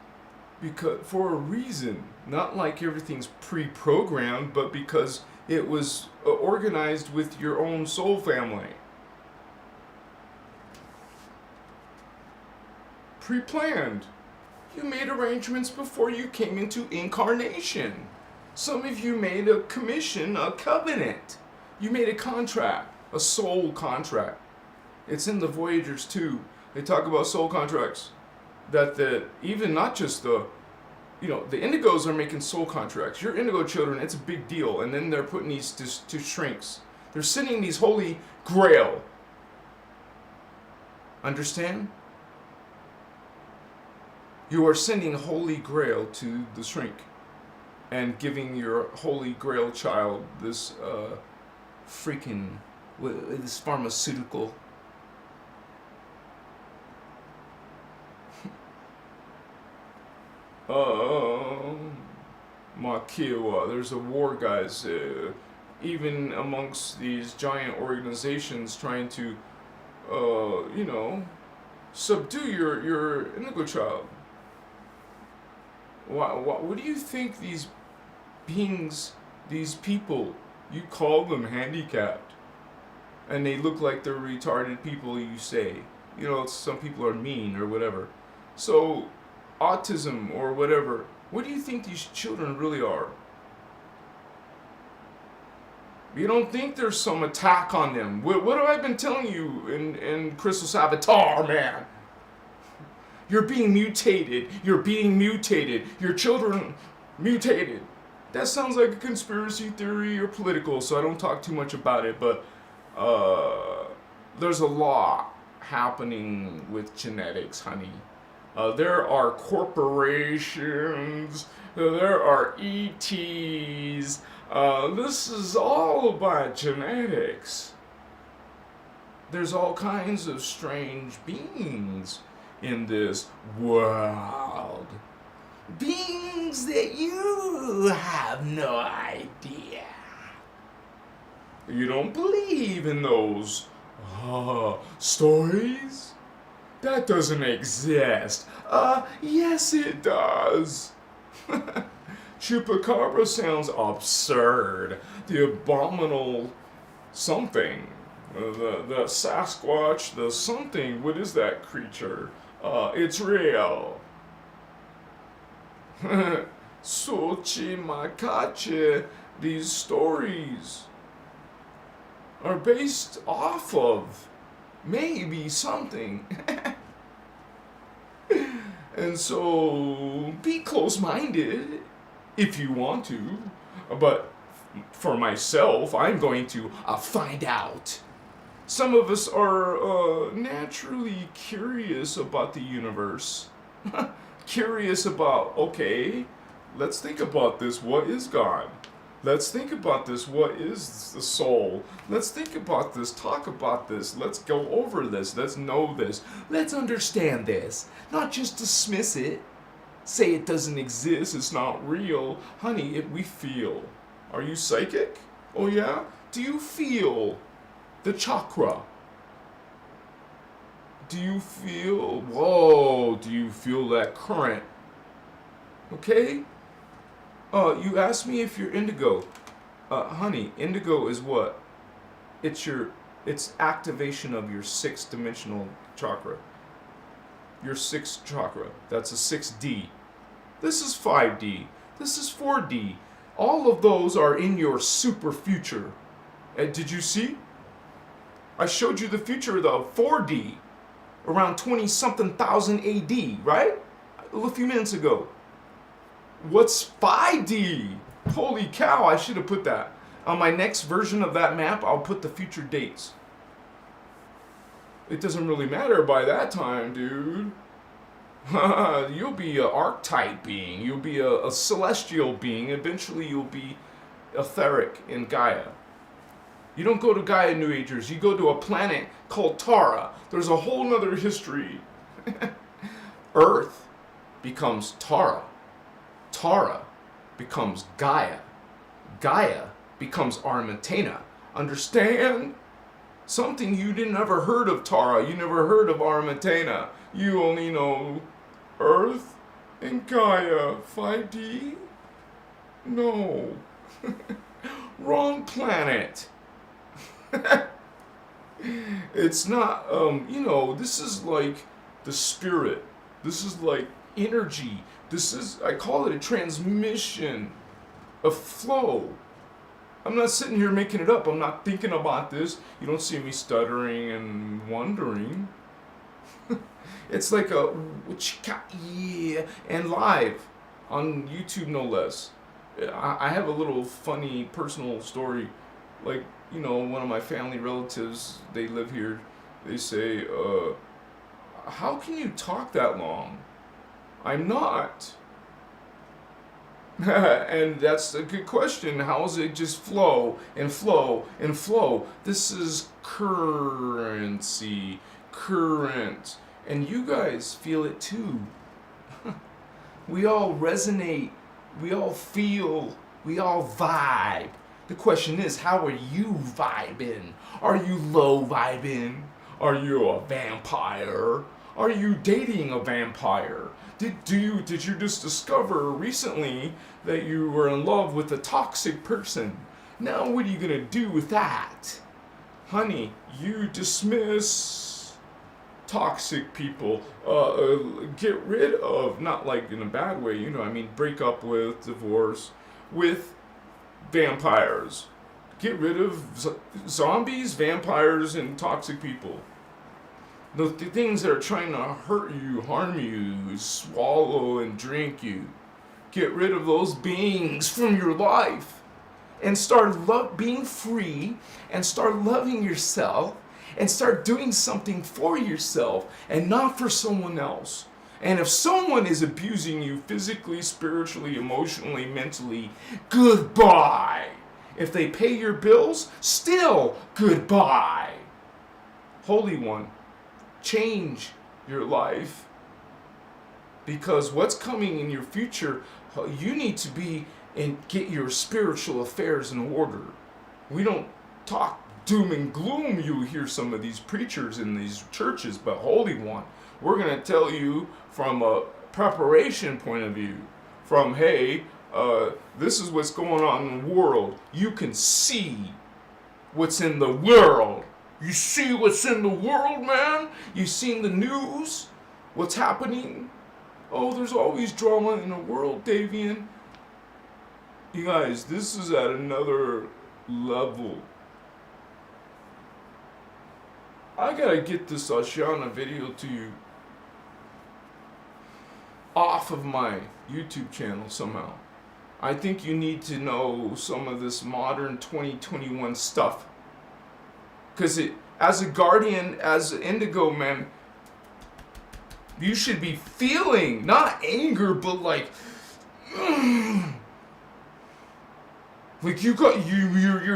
because for a reason, not like everything's pre-programmed, but because it was organized with your own soul family. Pre-planned. You made arrangements before you came into incarnation. Some of you made a commission, a covenant. You made a contract, a soul contract. It's in the Voyagers too. They talk about soul contracts. That even not just the indigos are making soul contracts. Your indigo children, it's a big deal. And then they're putting these to shrinks. They're sending these holy grail. Understand? You are sending holy grail to the shrink. And giving your holy grail child this this pharmaceutical. Makiwa, there's a war, guys. Even amongst these giant organizations trying to, subdue your indigo child. What do you think these beings, these people, you call them handicapped, and they look like they're retarded people, you say. Some people are mean or whatever. So, autism or whatever, what do you think these children really are? You don't think there's some attack on them? What have I been telling you in Crystal's Avatar, man? You're being mutated. You're being mutated. Your children mutated. That sounds like a conspiracy theory or political, so I don't talk too much about it, but there's a lot happening with genetics, honey. There are corporations. There are ETs. This is all about genetics. There's all kinds of strange beings in this world. Beings that you have no idea. You don't believe in those stories? That doesn't exist. Yes it does. Chupacabra sounds absurd. The abominable something. The Sasquatch, the something. What is that creature? It's real. Sochi Makache, these stories are based off of maybe something. And so be close-minded if you want to, but for myself, I'm going to find out. Some of us are naturally curious about the universe. Curious about, okay, let's think about this. What is God? Let's think about this. What is the soul? Let's think about this. Talk about this. Let's go over this. Let's know this. Let's understand this. Not just dismiss it. Say it doesn't exist. It's not real. Honey, we feel. Are you psychic? Oh, yeah? Do you feel the chakra? Do you feel, whoa, do you feel that current? Okay? You asked me if you're indigo. Honey, indigo is what? It's activation of your 6th dimensional chakra. Your 6th chakra. That's a 6D. This is 5D. This is 4D. All of those are in your super future. And did you see? I showed you the future of the 4D. Around 20-something thousand AD, right? A few minutes ago. What's 5D? Holy cow, I should have put that. On my next version of that map, I'll put the future dates. It doesn't really matter by that time, dude. You'll be an archetype being. You'll be a celestial being. Eventually, you'll be etheric in Gaia. You don't go to Gaia New Agers. You go to a planet called Tara. There's a whole nother history. Earth becomes Tara. Tara becomes Gaia. Gaia becomes Armatena. Understand? Something you didn't ever heard of Tara. You never heard of Armatena. You only know Earth and Gaia. 5D? No. Wrong planet. It's not, this is like the spirit. This is like energy. This is, I call it a transmission, a flow. I'm not sitting here making it up. I'm not thinking about this. You don't see me stuttering and wondering. It's like a, yeah, and live on YouTube, no less. I have a little funny personal story. Like, one of my family relatives, they live here. They say, how can you talk that long? I'm not. And that's a good question. How does it just flow and flow and flow? This is currency, current. And you guys feel it too. We all resonate. We all feel. We all vibe. The question is, how are you vibing? Are you low vibing? Are you a vampire? Are you dating a vampire? Did you just discover recently that you were in love with a toxic person? Now what are you gonna do with that? Honey, you dismiss toxic people. Get rid of, not like in a bad way, break up with, divorce, with vampires. Get rid of zombies, vampires, and toxic people. The things that are trying to hurt you, harm you, swallow and drink you. Get rid of those beings from your life. And start being free, and start loving yourself, and start doing something for yourself and not for someone else. And if someone is abusing you physically, spiritually, emotionally, mentally, goodbye. If they pay your bills, still goodbye. Holy One, change your life. Because what's coming in your future, you need to be and get your spiritual affairs in order. We don't talk doom and gloom. You hear some of these preachers in these churches, but Holy One, we're going to tell you from a preparation point of view, from, hey, this is what's going on in the world. You can see what's in the world. You see what's in the world, man? You seen the news? What's happening? Oh, there's always drama in the world, Davian. You guys, this is at another level. I gotta get this Ashana video to you off of my YouTube channel somehow. I think you need to know some of this modern 2021 stuff. Because as a guardian, as an indigo man, you should be feeling, not anger, but like Like you're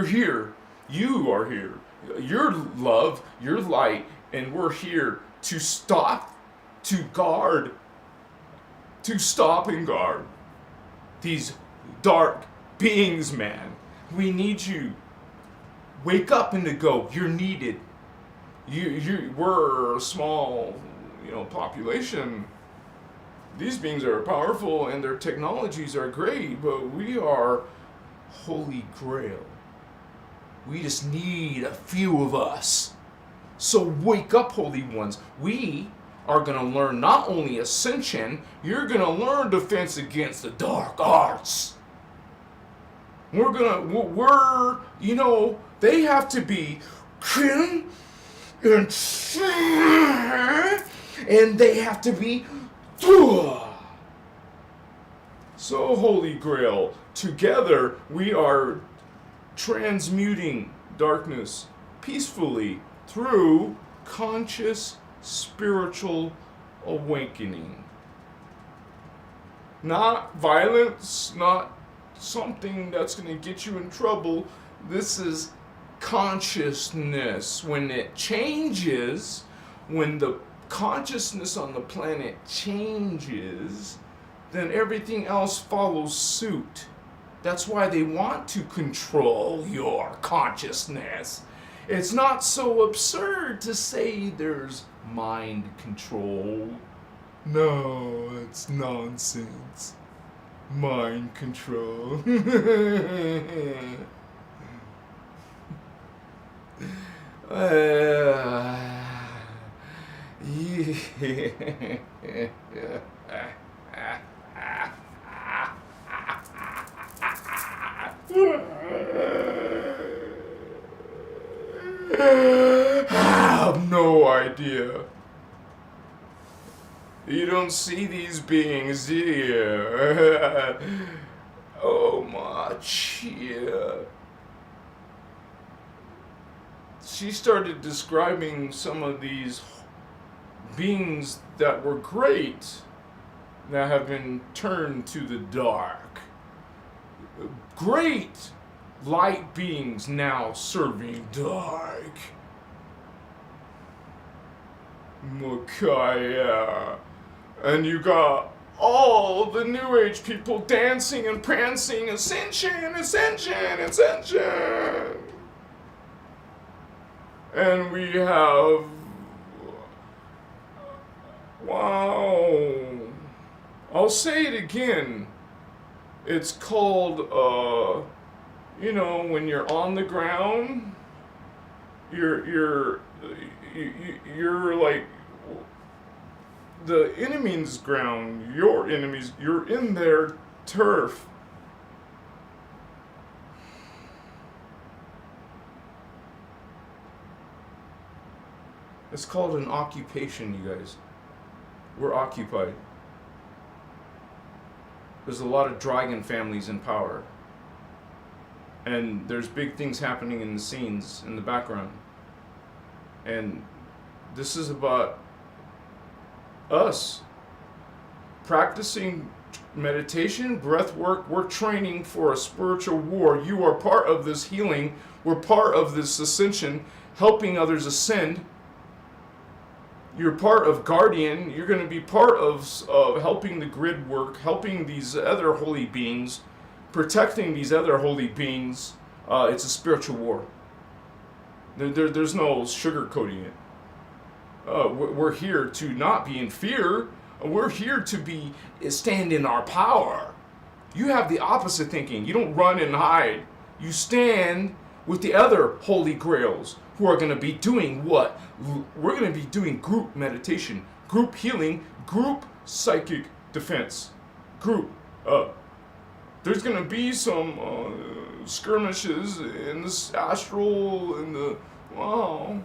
here. You are here. You're love, you're light, and we're here to stop, to guard, to stop and guard these dark beings, man. We need you. Wake up and to go. You're needed. We're a small, population. These beings are powerful and their technologies are great, but we are Holy Grail. We just need a few of us. So wake up, Holy Ones. We are going to learn not only Ascension, you're going to learn defense against the dark arts. They have to be kin and they have to be so Holy Grail. Together we are transmuting darkness peacefully through conscious spiritual awakening. Not violence, not something that's going to get you in trouble. This is consciousness. When it changes, when the consciousness on the planet changes, then everything else follows suit. That's why they want to control your consciousness. It's not so absurd to say there's mind control. No, it's nonsense. Mind control. I have no idea. You don't see these beings, do you? Oh, much, yeah. She started describing some of these beings that were great that have been turned to the dark. Great light beings now serving dark. Mukaya. And you got all the New Age people dancing and prancing, Ascension, Ascension, Ascension. And we have, wow, I'll say it again. It's called, when you're on the ground, you're like the enemy's ground, your enemies, you're in their turf. It's called an occupation, you guys. We're occupied. There's a lot of dragon families in power. And there's big things happening in the scenes, in the background. And this is about us practicing meditation, breath work. We're training for a spiritual war. You are part of this healing. We're part of this ascension, helping others ascend. You're part of Guardian. You're going to be part of helping the grid work, helping these other holy beings, protecting these other holy beings. It's a spiritual war. There's no sugarcoating it. We're here to not be in fear. We're here to stand in our power. You have the opposite thinking. You don't run and hide. You stand with the other holy grails who are going to be doing what? We're going to be doing group meditation, group healing, group psychic defense. Group. There's going to be some skirmishes in this astral, wow.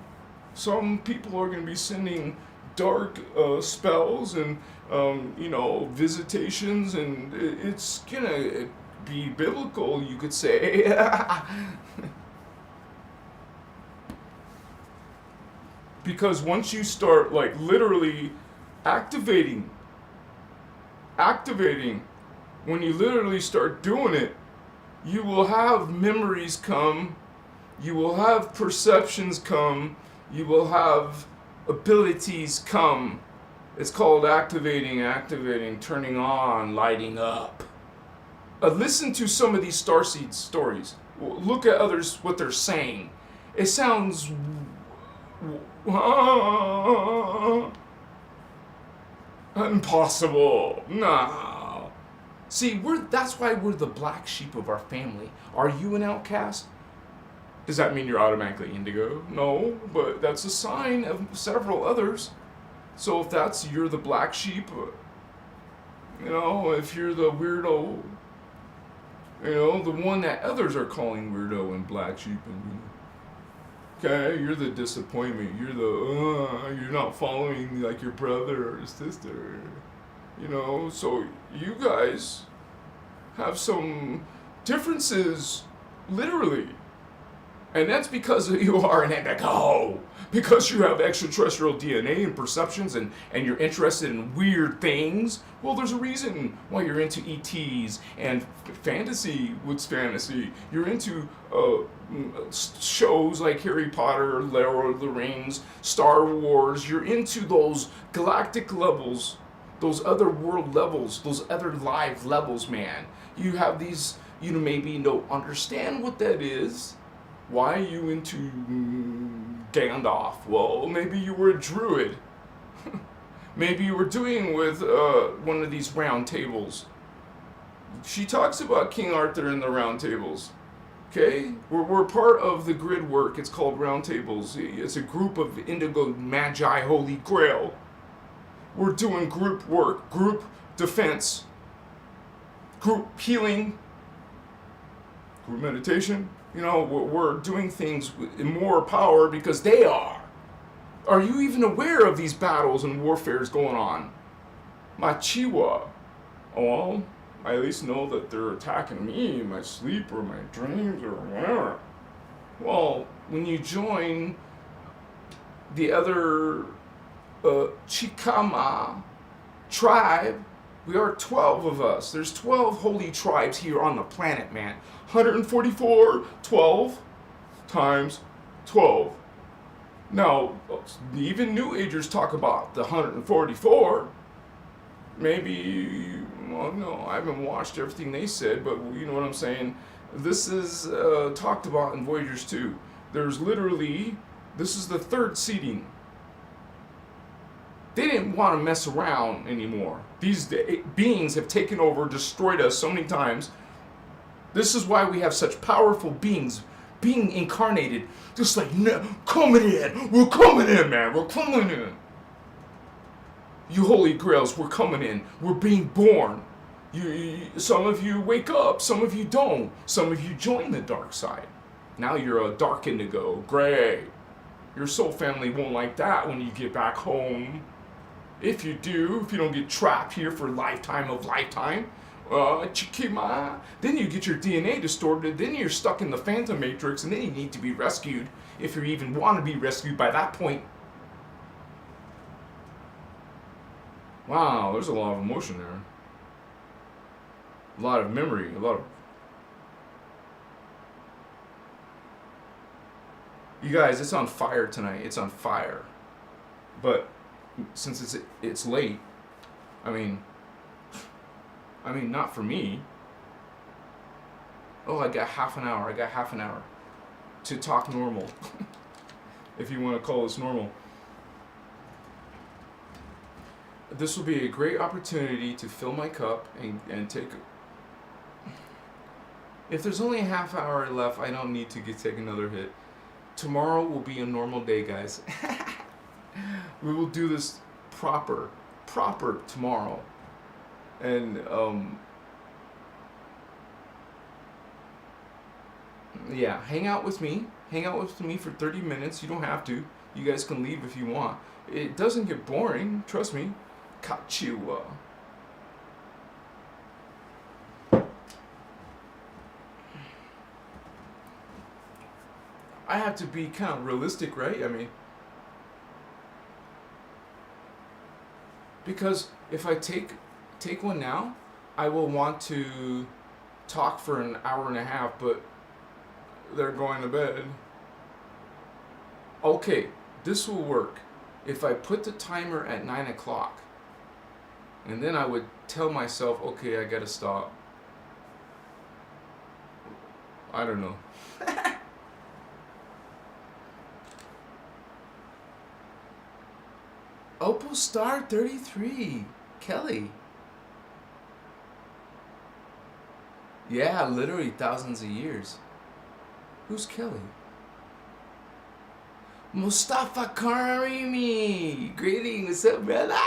Some people are going to be sending dark spells and, visitations, and it's going to be biblical, you could say. Because once you start, literally activating, when you literally start doing it, You will have memories come. You will have perceptions come. You will have abilities come. It's called activating, turning on, lighting up. Listen to some of these Starseed stories. Look at others, what they're saying. It sounds impossible. No. See, that's why we're the black sheep of our family. Are you an outcast? Does that mean you're automatically indigo? No, but that's a sign of several others. So if you're the black sheep, if you're the weirdo, the one that others are calling weirdo and black sheep, and okay, you're the disappointment. You're not following like your brother or sister. So you guys have some differences, literally. And that's because you are an indigo. Because you have extraterrestrial DNA and perceptions and you're interested in weird things. Well, there's a reason why you're into ETs and fantasy. What's fantasy? You're into shows like Harry Potter, Lord of the Rings, Star Wars. You're into those galactic levels, those other world levels, those other live levels, man. You have these, maybe don't understand what that is. Why are you into Gandalf? Well, maybe you were a druid. Maybe you were doing with one of these round tables. She talks about King Arthur and the round tables. Okay? We're part of the grid work. It's called round tables. It's a group of indigo magi holy grail. We're doing group work, group defense, group healing, group meditation. We're doing things in more power because they are. Are you even aware of these battles and warfares going on? My Chiwa. Well, I at least know that they're attacking me in my sleep or my dreams or whatever. Well, when you join the other Chikama tribe, we are 12 of us. There's 12 holy tribes here on the planet, man. 144, 12 times 12. Now, even New Agers talk about the 144. Maybe, well, no, I haven't watched everything they said, but you know what I'm saying? This is talked about in Voyagers 2. There's literally, this is the third seeding. They didn't want to mess around anymore. These beings have taken over, destroyed us so many times. This is why we have such powerful beings being incarnated. Just like, no, coming in. We're coming in, man. We're coming in. You holy grails, we're coming in. We're being born. Some of you wake up. Some of you don't. Some of you join the dark side. Now you're a dark indigo, gray. Your soul family won't like that when you get back home. If you don't get trapped here for a lifetime of lifetime, Chikima, then you get your DNA distorted, then you're stuck in the Phantom Matrix, and then you need to be rescued, if you even want to be rescued by that point. Wow, there's a lot of emotion there. A lot of memory, You guys, it's on fire tonight. It's on fire. But since it's late, I mean, not for me. Oh, I got half an hour to talk normal. If you want to call this normal. This will be a great opportunity to fill my cup and take. If there's only a half hour left, I don't need to take another hit. Tomorrow will be a normal day, guys. We will do this proper tomorrow. And yeah, hang out with me for 30 minutes. You don't have to. You guys can leave if you want. It doesn't get boring, trust me. Kachiwa. I have to be kind of realistic, right? I mean, because if I take one now, I will want to talk for an hour and a half, but they're going to bed. Okay, this will work. If I put the timer at 9 o'clock, and then I would tell myself, okay, I gotta stop. I don't know. Opal Star 33, Kelly. Yeah, literally thousands of years. Who's Kelly? Mustafa Karimi. Greetings, what's up, brother?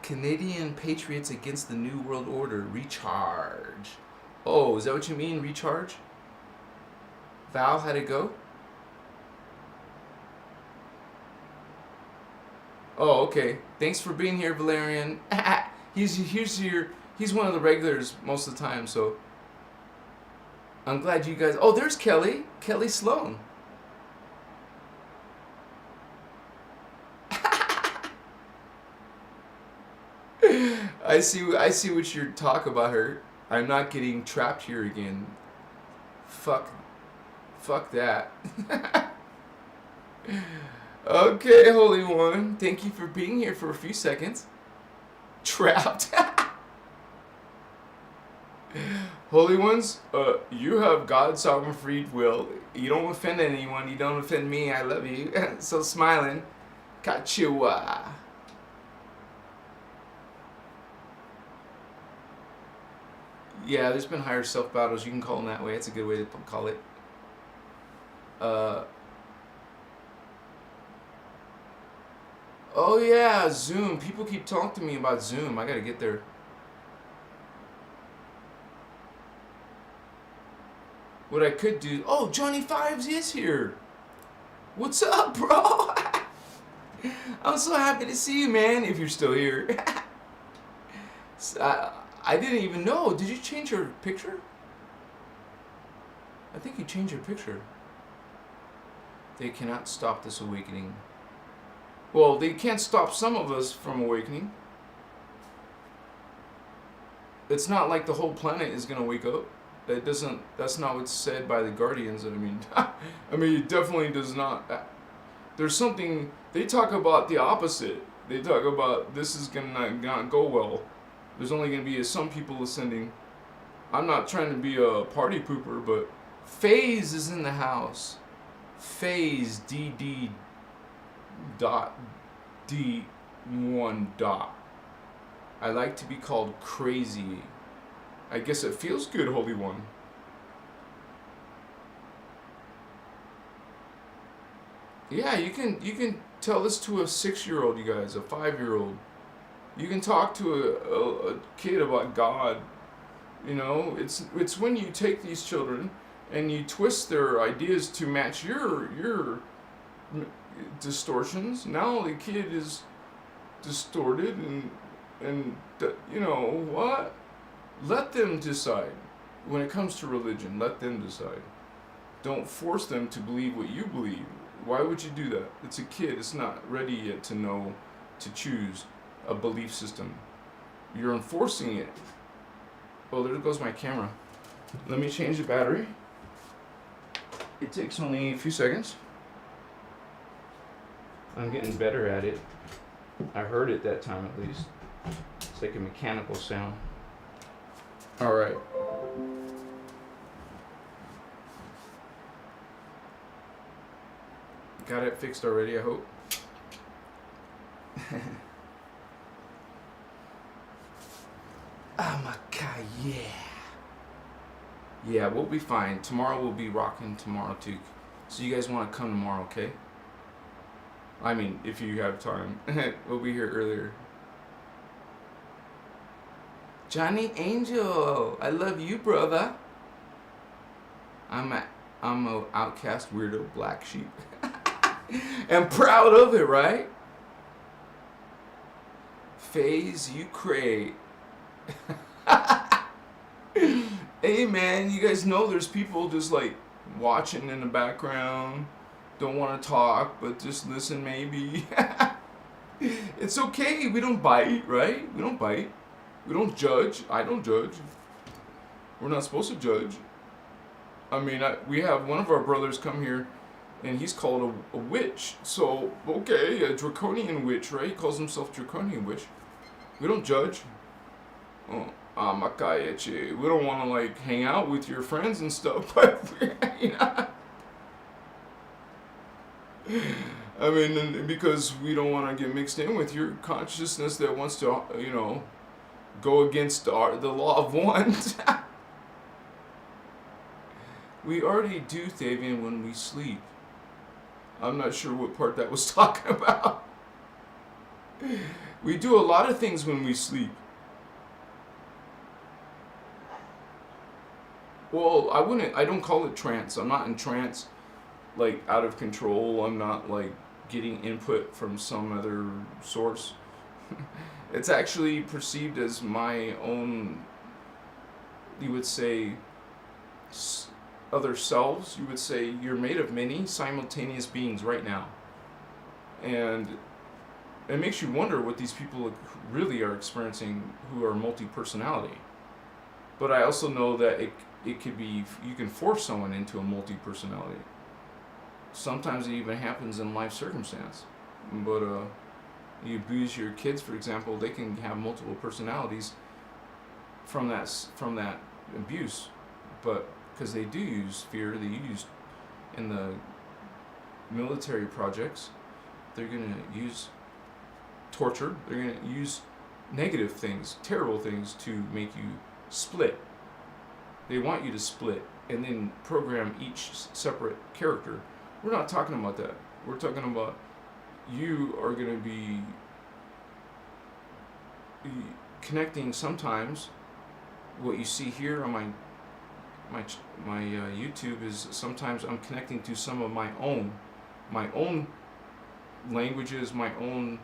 Canadian Patriots against the New World Order. Recharge. Oh, is that what you mean, recharge? Val, how'd it go? Oh, okay. Thanks for being here, Valerian. He's one of the regulars most of the time, so I'm glad you guys. Oh, there's Kelly. Kelly Sloan. I see what you're talking about her. I'm not getting trapped here again. Fuck that. Okay, Holy One. Thank you for being here for a few seconds. Trapped. Holy Ones, you have God's sovereign free will. You don't offend anyone. You don't offend me. I love you. So smiling. Kachiwa. Yeah, there's been higher self battles. You can call them that way. It's a good way to call it. Oh yeah, Zoom. People keep talking to me about Zoom. I gotta get there. What I could do. Oh, Johnny Fives is here. What's up, bro? I'm so happy to see you, man. If you're still here. I didn't even know. Did you change your picture? I think you changed your picture. They cannot stop this awakening. Well, they can't stop some of us from awakening. It's not like the whole planet is going to wake up. That doesn't. That's not what's said by the Guardians. I mean, it definitely does not. There's something. They talk about the opposite. They talk about this is gonna not go well. There's only gonna be some people ascending. I'm not trying to be a party pooper, but Phase is in the house. Phase DD dot D1 dot. I like to be called crazy. I guess it feels good, Holy One. Yeah, you can tell this to a 6-year-old, you guys, a 5-year-old. You can talk to a kid about God. You know, it's when you take these children and you twist their ideas to match your distortions. Now the kid is distorted and you know what? Let them decide. When it comes to religion, let them decide. Don't force them to believe what you believe. Why would you do that? It's a kid. It's not ready yet to know, to choose a belief system. You're enforcing it. Oh, there goes my camera. Let me change the battery. It takes only a few seconds. I'm getting better at it. I heard it that time at least. It's like a mechanical sound. All right. Got it fixed already, I hope. Amaka, yeah. Yeah, we'll be fine. Tomorrow we'll be rocking tomorrow too. So you guys want to come tomorrow, okay? I mean, if you have time. We'll be here earlier. Johnny Angel, I love you, brother. I'm a outcast weirdo black sheep. And proud of it, right? Phase you create. Hey man, you guys know there's people just like watching in the background. Don't want to talk, but just listen maybe. It's okay. We don't bite, right? We don't bite. We don't judge. I don't judge. We're not supposed to judge. I mean, we have one of our brothers come here, and he's called a witch. So, okay, a draconian witch, right? He calls himself draconian witch. We don't judge. Oh, Makayeche. We don't want to, like, hang out with your friends and stuff, but, you know. I mean, because we don't want to get mixed in with your consciousness that wants to, you know, go against the law of one. We already do, Thavian, when we sleep. I'm not sure what part that was talking about. We do a lot of things when we sleep. Well, I don't call it trance. I'm not in trance, like, out of control. I'm not, like, getting input from some other source. It's actually perceived as my own, you would say, other selves. You would say you're made of many simultaneous beings right now. And it makes you wonder what these people really are experiencing who are multi-personality. But I also know that it could be, you can force someone into a multi-personality. Sometimes it even happens in life circumstance. But you abuse your kids, for example, they can have multiple personalities from that abuse. But because they do use fear, they use in the military projects, they're going to use torture, they're going to use negative things, terrible things to make you split. They want you to split and then program each separate character. We're not talking about that. We're talking about you are going to be connecting sometimes. What you see here on my YouTube is sometimes I'm connecting to some of my own languages, my own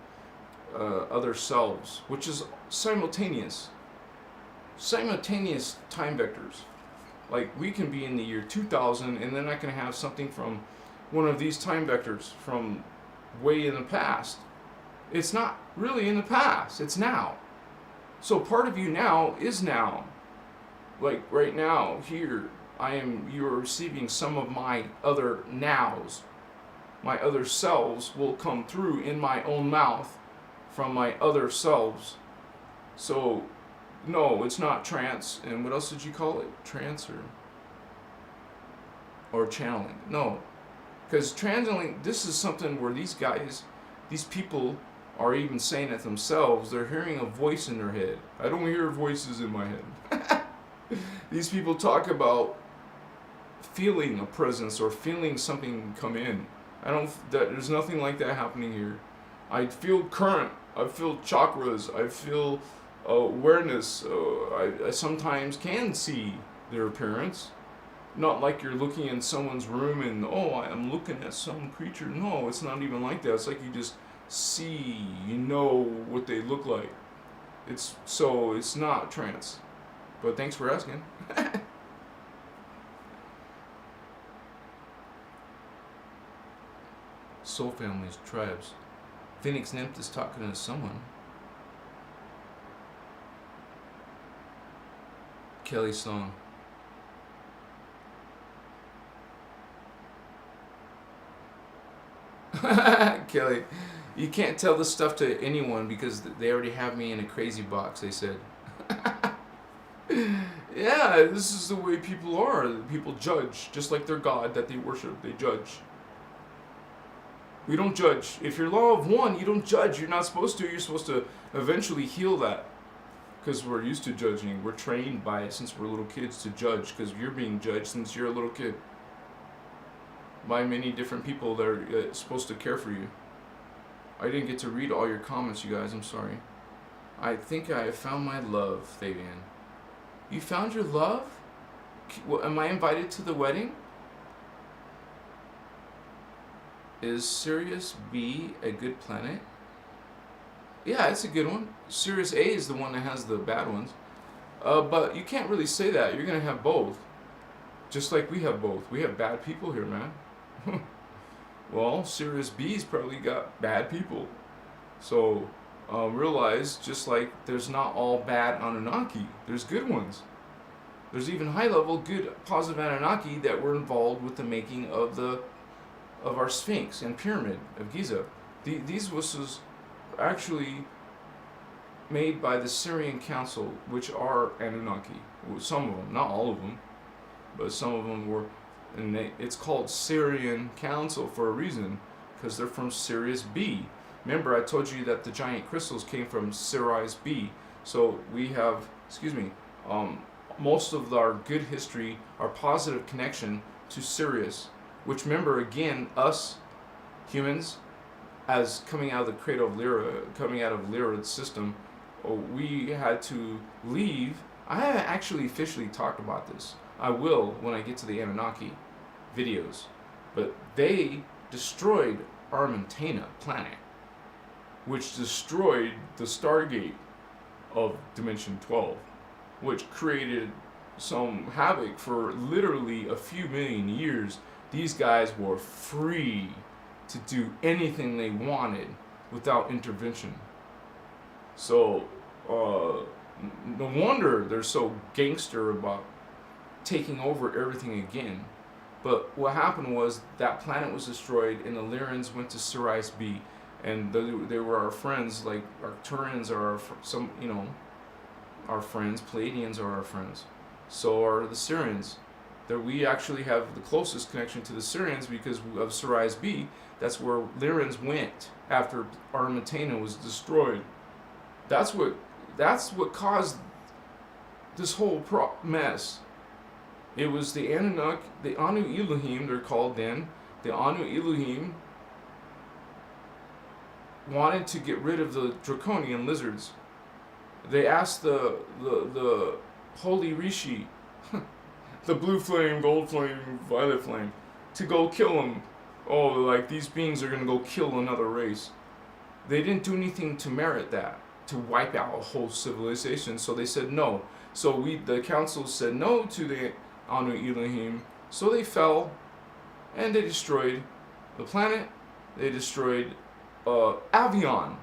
other selves, which is simultaneous time vectors. Like, we can be in the year 2000, and then I can have something from one of these time vectors from way in the past. It's not really in the past, it's now. So part of you now is now. Like, right now, here, you are receiving some of my other nows. My other selves will come through in my own mouth from my other selves. So, no, it's not trance. And what else did you call it? Trance or channeling? No. Because channeling, this is something where these people are even saying it themselves. They're hearing a voice in their head. I don't hear voices in my head. These people talk about feeling a presence or feeling something come in. There's nothing like that happening here. I feel current. I feel chakras. I feel awareness. I sometimes can see their appearance. Not like you're looking in someone's room and, I'm looking at some creature. No, it's not even like that. It's like you just see, you know what they look like. It's not trance. But thanks for asking. Soul families, tribes. Phoenix Nymph is talking to someone. Kelly Song. Kelly, you can't tell this stuff to anyone because they already have me in a crazy box, they said. Yeah, this is the way people are. People judge, just like their God that they worship. They judge. We don't judge. If you're law of one, you don't judge. You're not supposed to. You're supposed to eventually heal that. Because we're used to judging. We're trained by it since we're little kids to judge. Because you're being judged since you're a little kid. By many different people that are supposed to care for you. I didn't get to read all your comments, you guys. I'm sorry. I think I found my love, Fabian. You found your love? Am I invited to the wedding? Is Sirius B a good planet? Yeah, it's a good one. Sirius A is the one that has the bad ones. But you can't really say that. You're going to have both. Just like we have both. We have bad people here, man. Well, Sirius B's probably got bad people. So realize, just like there's not all bad Anunnaki, there's good ones. There's even high level good positive Anunnaki that were involved with the making of our Sphinx and Pyramid of Giza. These was actually made by the Syrian Council, which are Anunnaki. Some of them, not all of them, but some of them were. And it's called Syrian Council for a reason, because they're from Sirius B. Remember, I told you that the giant crystals came from Sirius B. So we have, most of our good history, our positive connection to Sirius, which, remember, again, us humans, as coming out of the cradle of Lyra, coming out of Lyra's system, we had to leave. I haven't actually officially talked about this. I will when I get to the Anunnaki videos. But they destroyed Armentana planet, which destroyed the Stargate of Dimension 12, which created some havoc for literally a few million years. These guys were free to do anything they wanted without intervention. So, no wonder they're so gangster about taking over everything again. But what happened was that planet was destroyed, and the Lyrans went to Sirius B, and they were our friends. Like Arcturians are our friends. Palladians are our friends. So are the Syrians. That we actually have the closest connection to the Syrians because of Sirius B. That's where Lyrans went after Armentana was destroyed. That's what caused this whole mess. It was the Anunnaki, the Anu Elohim, they're called then. The Anu Elohim wanted to get rid of the draconian lizards. They asked the holy Rishi, the blue flame, gold flame, violet flame, to go kill them. Oh, like these beings are gonna go kill another race. They didn't do anything to merit that, to wipe out a whole civilization. So they said no. So the council said no to the Anu Elohim. So they fell, and they destroyed the planet. They destroyed Avion,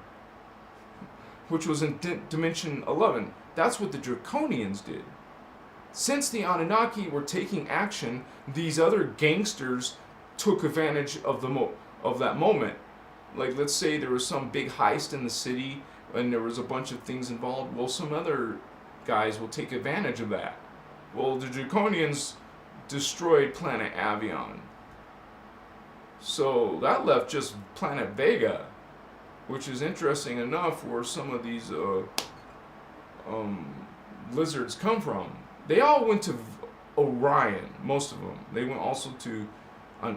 which was in Dimension 11. That's what the Draconians did. Since the Anunnaki were taking action, these other gangsters took advantage of that moment. Like, let's say there was some big heist in the city, and there was a bunch of things involved. Well, some other guys will take advantage of that. Well, the Draconians destroyed planet Avion. So that left just planet Vega, which is interesting enough where some of these lizards come from. They all went to Orion, most of them. They went also to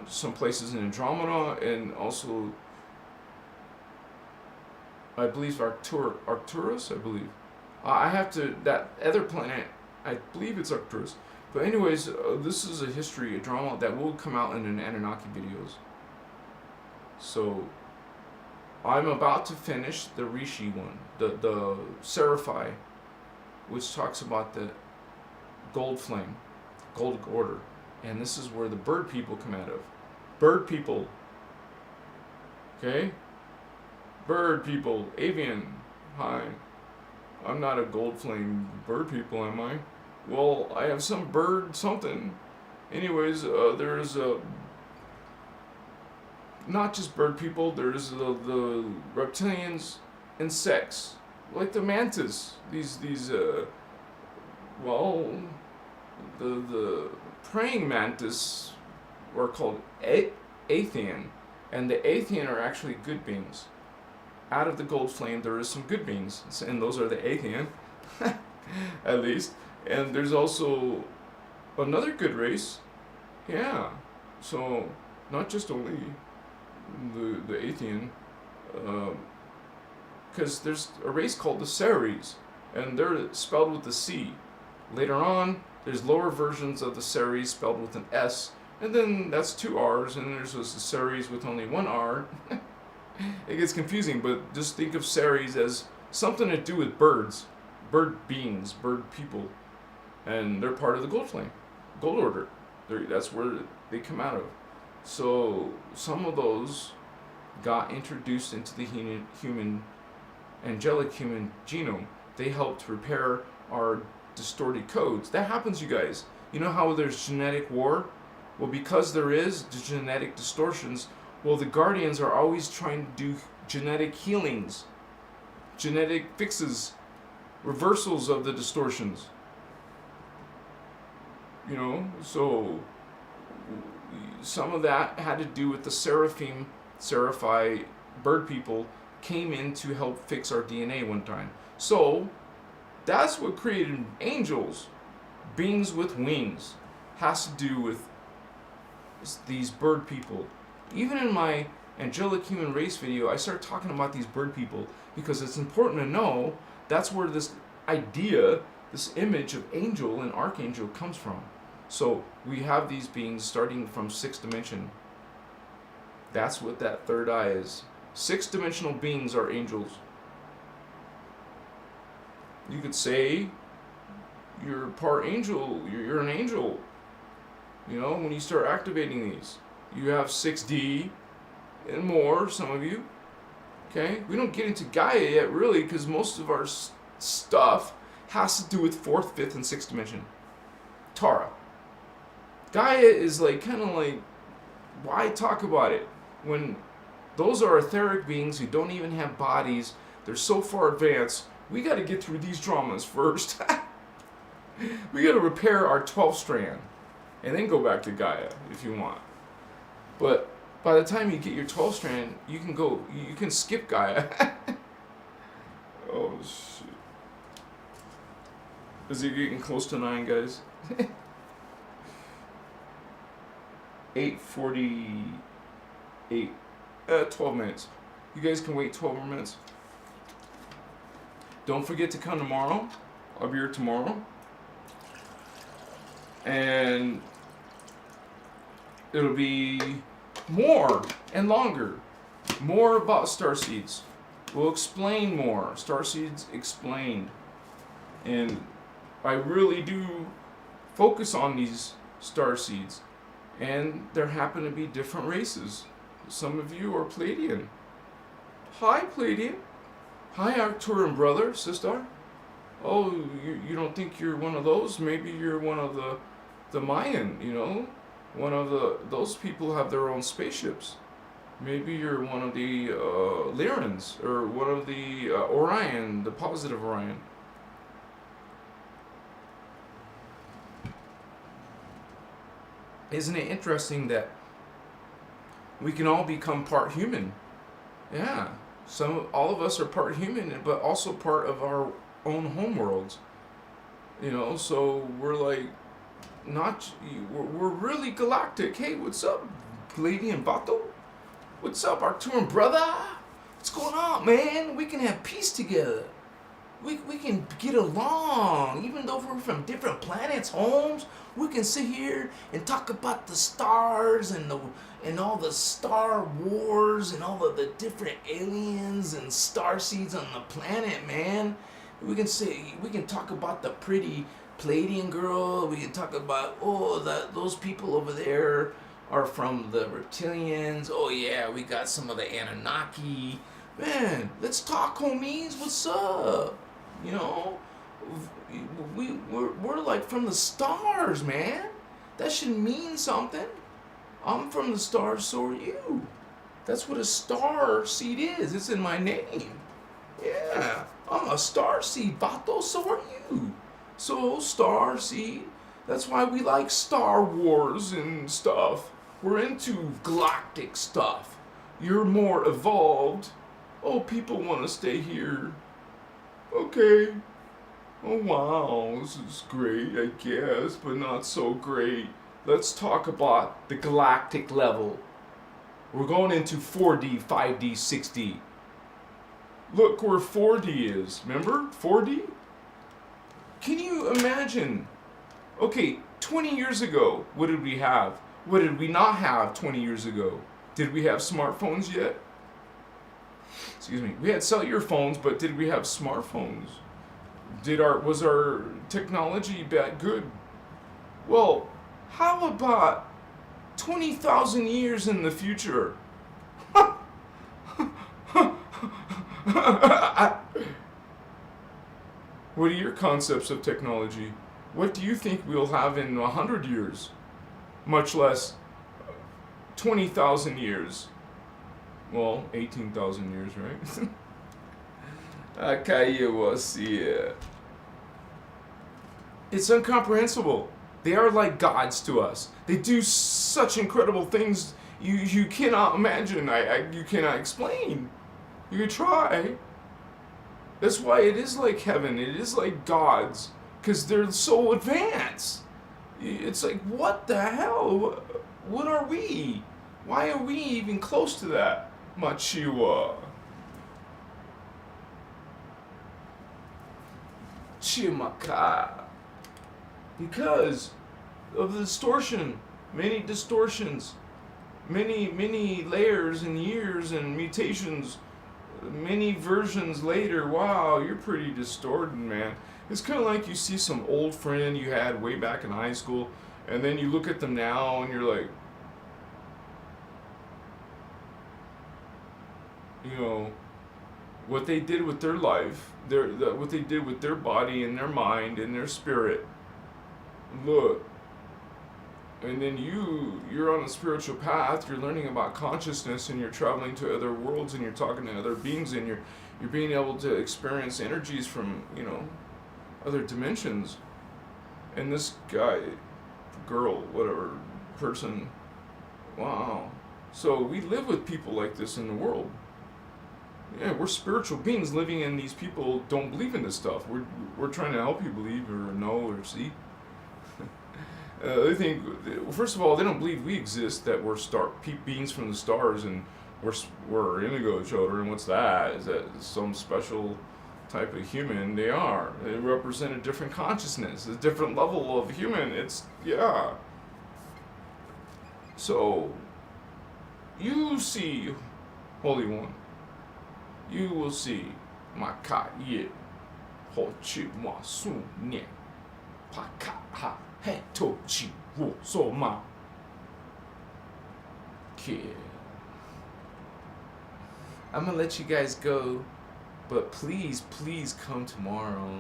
some places in Andromeda, and also, I believe, Arcturus, I believe. I have to, that other planet, I believe it's Arcturus. But anyways, this is a history, a drama that will come out in an Anunnaki videos. So, I'm about to finish the Rishi one, the Seraphi, which talks about the gold flame, gold order. And this is where the bird people come out of. Bird people. Okay? Bird people. Avian. Hi. I'm not a gold flame bird people, am I? Well, I have some bird something. Anyways, there's not just bird people, there's the reptilians, insects, like the mantis. The praying mantis are called Athean, and the Athean are actually good beings. Out of the gold flame, there is some good beings, and those are the Athean, at least. And there's also another good race, yeah. So not just only the Athean, because there's a race called the Ceres, and they're spelled with the C. Later on, there's lower versions of the Ceres spelled with an S, and then that's 2 R's, and there's the Ceres with only 1 R. It gets confusing, but just think of Ceres as something to do with birds, bird beings, bird people, and they're part of the gold flame, gold order. That's where they come out of. So some of those got introduced into the angelic human genome. They helped repair our distorted codes. That happens, you guys. You know how there's genetic war? Well, because there is the genetic distortions, well, the Guardians are always trying to do genetic healings, genetic fixes, reversals of the distortions. You know, so some of that had to do with the Seraphi bird people came in to help fix our DNA one time. So that's what created angels, beings with wings. Has to do with these bird people. Even in my angelic human race video, I start talking about these bird people because it's important to know that's where this idea, this image of angel and archangel comes from. So we have these beings starting from 6th dimension. That's what that third eye is. 6th-dimensional beings are angels. You could say you're part angel, you're an angel. You know, when you start activating these, you have 6D and more, some of you. Okay? We don't get into Gaia yet, really, because most of our stuff has to do with 4th, 5th, and 6th dimension. Tara. Gaia is like, kind of like, why talk about it? When those are etheric beings who don't even have bodies, they're so far advanced, we got to get through these traumas first. We got to repair our 12th strand. And then go back to Gaia if you want. But by the time you get your 12th strand, you can skip Gaia. Oh shit. Is it getting close to 9, guys? 8:48. 12 minutes. You guys can wait 12 more minutes. Don't forget to come tomorrow. I'll be here tomorrow. And it'll be more and longer. More about Starseeds. We'll explain more. Starseeds explained. And I really do focus on these Starseeds. And there happen to be different races. Some of you are Pleiadian. Hi, Pleiadian. Hi, Arcturian brother, sister. Oh, you don't think you're one of those? Maybe you're one of the Mayan, you know? One of those people have their own spaceships. Maybe you're one of the Lyrans, or one of the Orion, the positive Orion. Isn't it interesting that we can all become part human? Yeah, all of us are part human, but also part of our own homeworlds. You know, so we're like, we're really galactic. Hey, what's up, Lady and Vato? What's up, Arcturian brother? What's going on, man? We can have peace together. We can get along, even though we're from different planets, Holmes. We can sit here and talk about the stars and all the Star Wars and all of the different aliens and starseeds on the planet, man. We can talk about the pretty Pleiadian girl. We can talk about those people over there are from the reptilians. Oh yeah, we got some of the Anunnaki. Man, let's talk, homies. What's up? You know, we're like from the stars, man. That should mean something. I'm from the stars, so are you. That's what a starseed is. It's in my name. Yeah, I'm a starseed, vato, so are you. So, starseed, that's why we like Star Wars and stuff. We're into galactic stuff. You're more evolved. Oh, people want to stay here. Okay. Oh, wow, this is great, I guess, but not so great. Let's talk about the galactic level. We're going into 4D, 5D, 6D. Look where 4D is. Remember? 4D? Can you imagine? Okay, 20 years ago, what did we have? What did we not have 20 years ago? Did we have smartphones yet? Excuse me. We had cellular phones, but did we have smartphones? Was our technology that good? Well, how about 20,000 years in the future? What are your concepts of technology? What do you think we'll have in 100 years? Much less 20,000 years. Well, 18,000 years, right? It's incomprehensible. They are like gods to us. They do such incredible things you cannot imagine. You cannot explain. You could try. That's why it is like heaven. It is like gods. Because they're so advanced. It's like, what the hell? What are we? Why are we even close to that? Machiwa. Chimaka. Because of the distortion. Many distortions. Many layers and years and mutations. Many versions later. Wow, you're pretty distorted, man. It's kind of like you see some old friend you had way back in high school, and then you look at them now and you're like, you know, what they did with their life, what they did with their body and their mind and their spirit. Look, and then you're on a spiritual path. You're learning about consciousness, and you're traveling to other worlds, and you're talking to other beings, and you're being able to experience energies from other dimensions. And this guy, girl, whatever, person, wow. So we live with people like this in the world. Yeah, we're spiritual beings living in these people don't believe in this stuff. We're trying to help you believe or know or see. They think, first of all, they don't believe we exist, that we're beings from the stars, and we're indigo children. What's that? Is that some special type of human? They are. They represent a different consciousness, a different level of human. Yeah. So, you see, Holy One. You will see Makaye Hochi Masu Nye Pakaha Hetochi Wo Soma Kid. I'm gonna let you guys go, but please come tomorrow.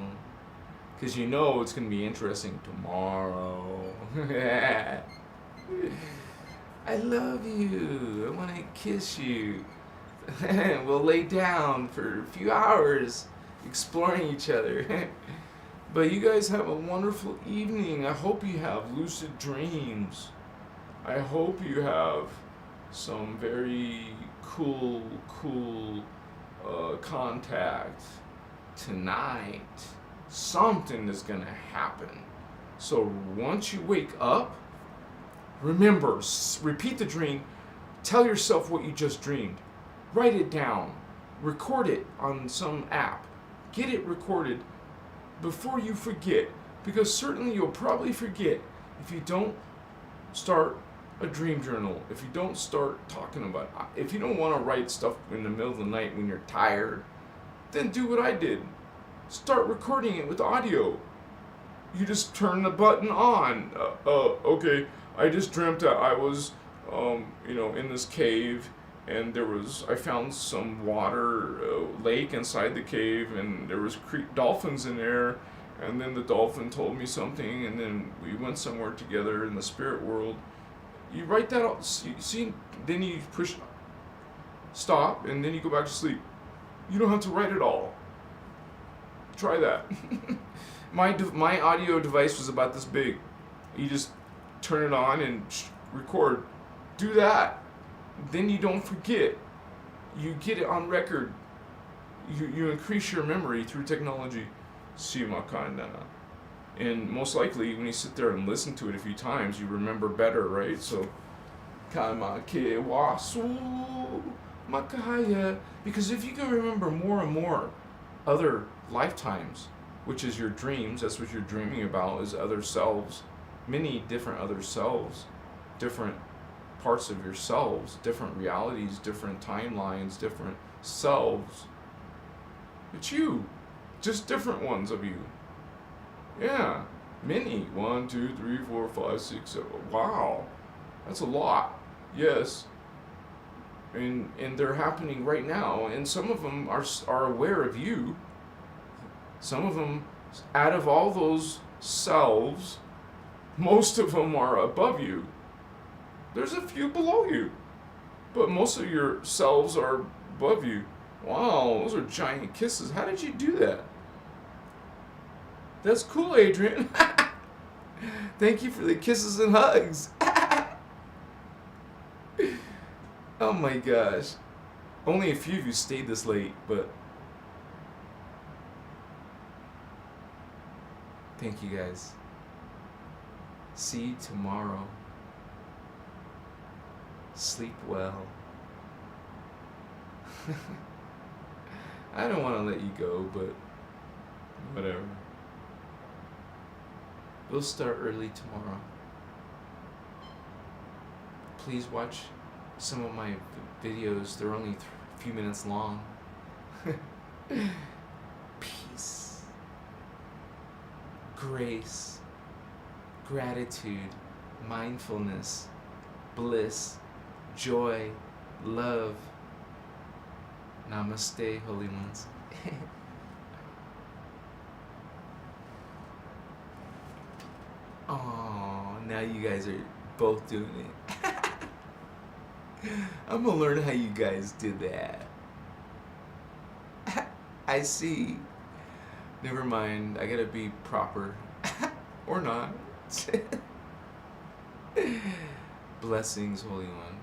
Because it's gonna be interesting tomorrow. I love you. I wanna kiss you. We'll lay down for a few hours exploring each other. But you guys have a wonderful evening. I hope you have lucid dreams. I hope you have some very cool contact tonight. Something is gonna happen. So once you wake up, remember, repeat the dream. Tell yourself what you just dreamed. Write it down. Record it on some app. Get it recorded before you forget. Because certainly you'll probably forget if you don't start a dream journal. If you don't start talking about it. If you don't want to write stuff in the middle of the night when you're tired, then do what I did. Start recording it with audio. You just turn the button on. Okay, I just dreamt that I was, in this cave. And I found some water lake inside the cave, and there was dolphins in there, and then the dolphin told me something, and then we went somewhere together in the spirit world. You write that out, see, then you push stop, and then you go back to sleep. You don't have to write it all. Try that. My audio device was about this big. You just turn it on and record. Do that. Then you don't forget. You get it on record. You increase your memory through technology. And most likely, when you sit there and listen to it a few times, you remember better, right? So, because if you can remember more and more other lifetimes, which is your dreams, that's what you're dreaming about, is other selves, many different other selves, different parts of yourselves, different realities, different timelines, different selves. It's you. Just different ones of you. Yeah. Many. 1, 2, 3, 4, 5, 6, 7. Wow. That's a lot. Yes. and they're happening right now, and some of them are aware of you. Some of them, out of all those selves, most of them are above you. There's a few below you, but most of your selves are above you. Wow, those are giant kisses. How did you do that? That's cool, Adrian. Thank you for the kisses and hugs. Oh my gosh. Only a few of you stayed this late, but thank you guys. See you tomorrow. Sleep well. I don't want to let you go, but whatever. We'll start early tomorrow. Please watch some of my videos. They're only a few minutes long. Peace, grace, gratitude, mindfulness, bliss, joy, love. Namaste, holy ones. Oh, now you guys are both doing it. I'm gonna learn how you guys did that. I see. Never mind, I gotta be proper. Or not. Blessings, Holy One.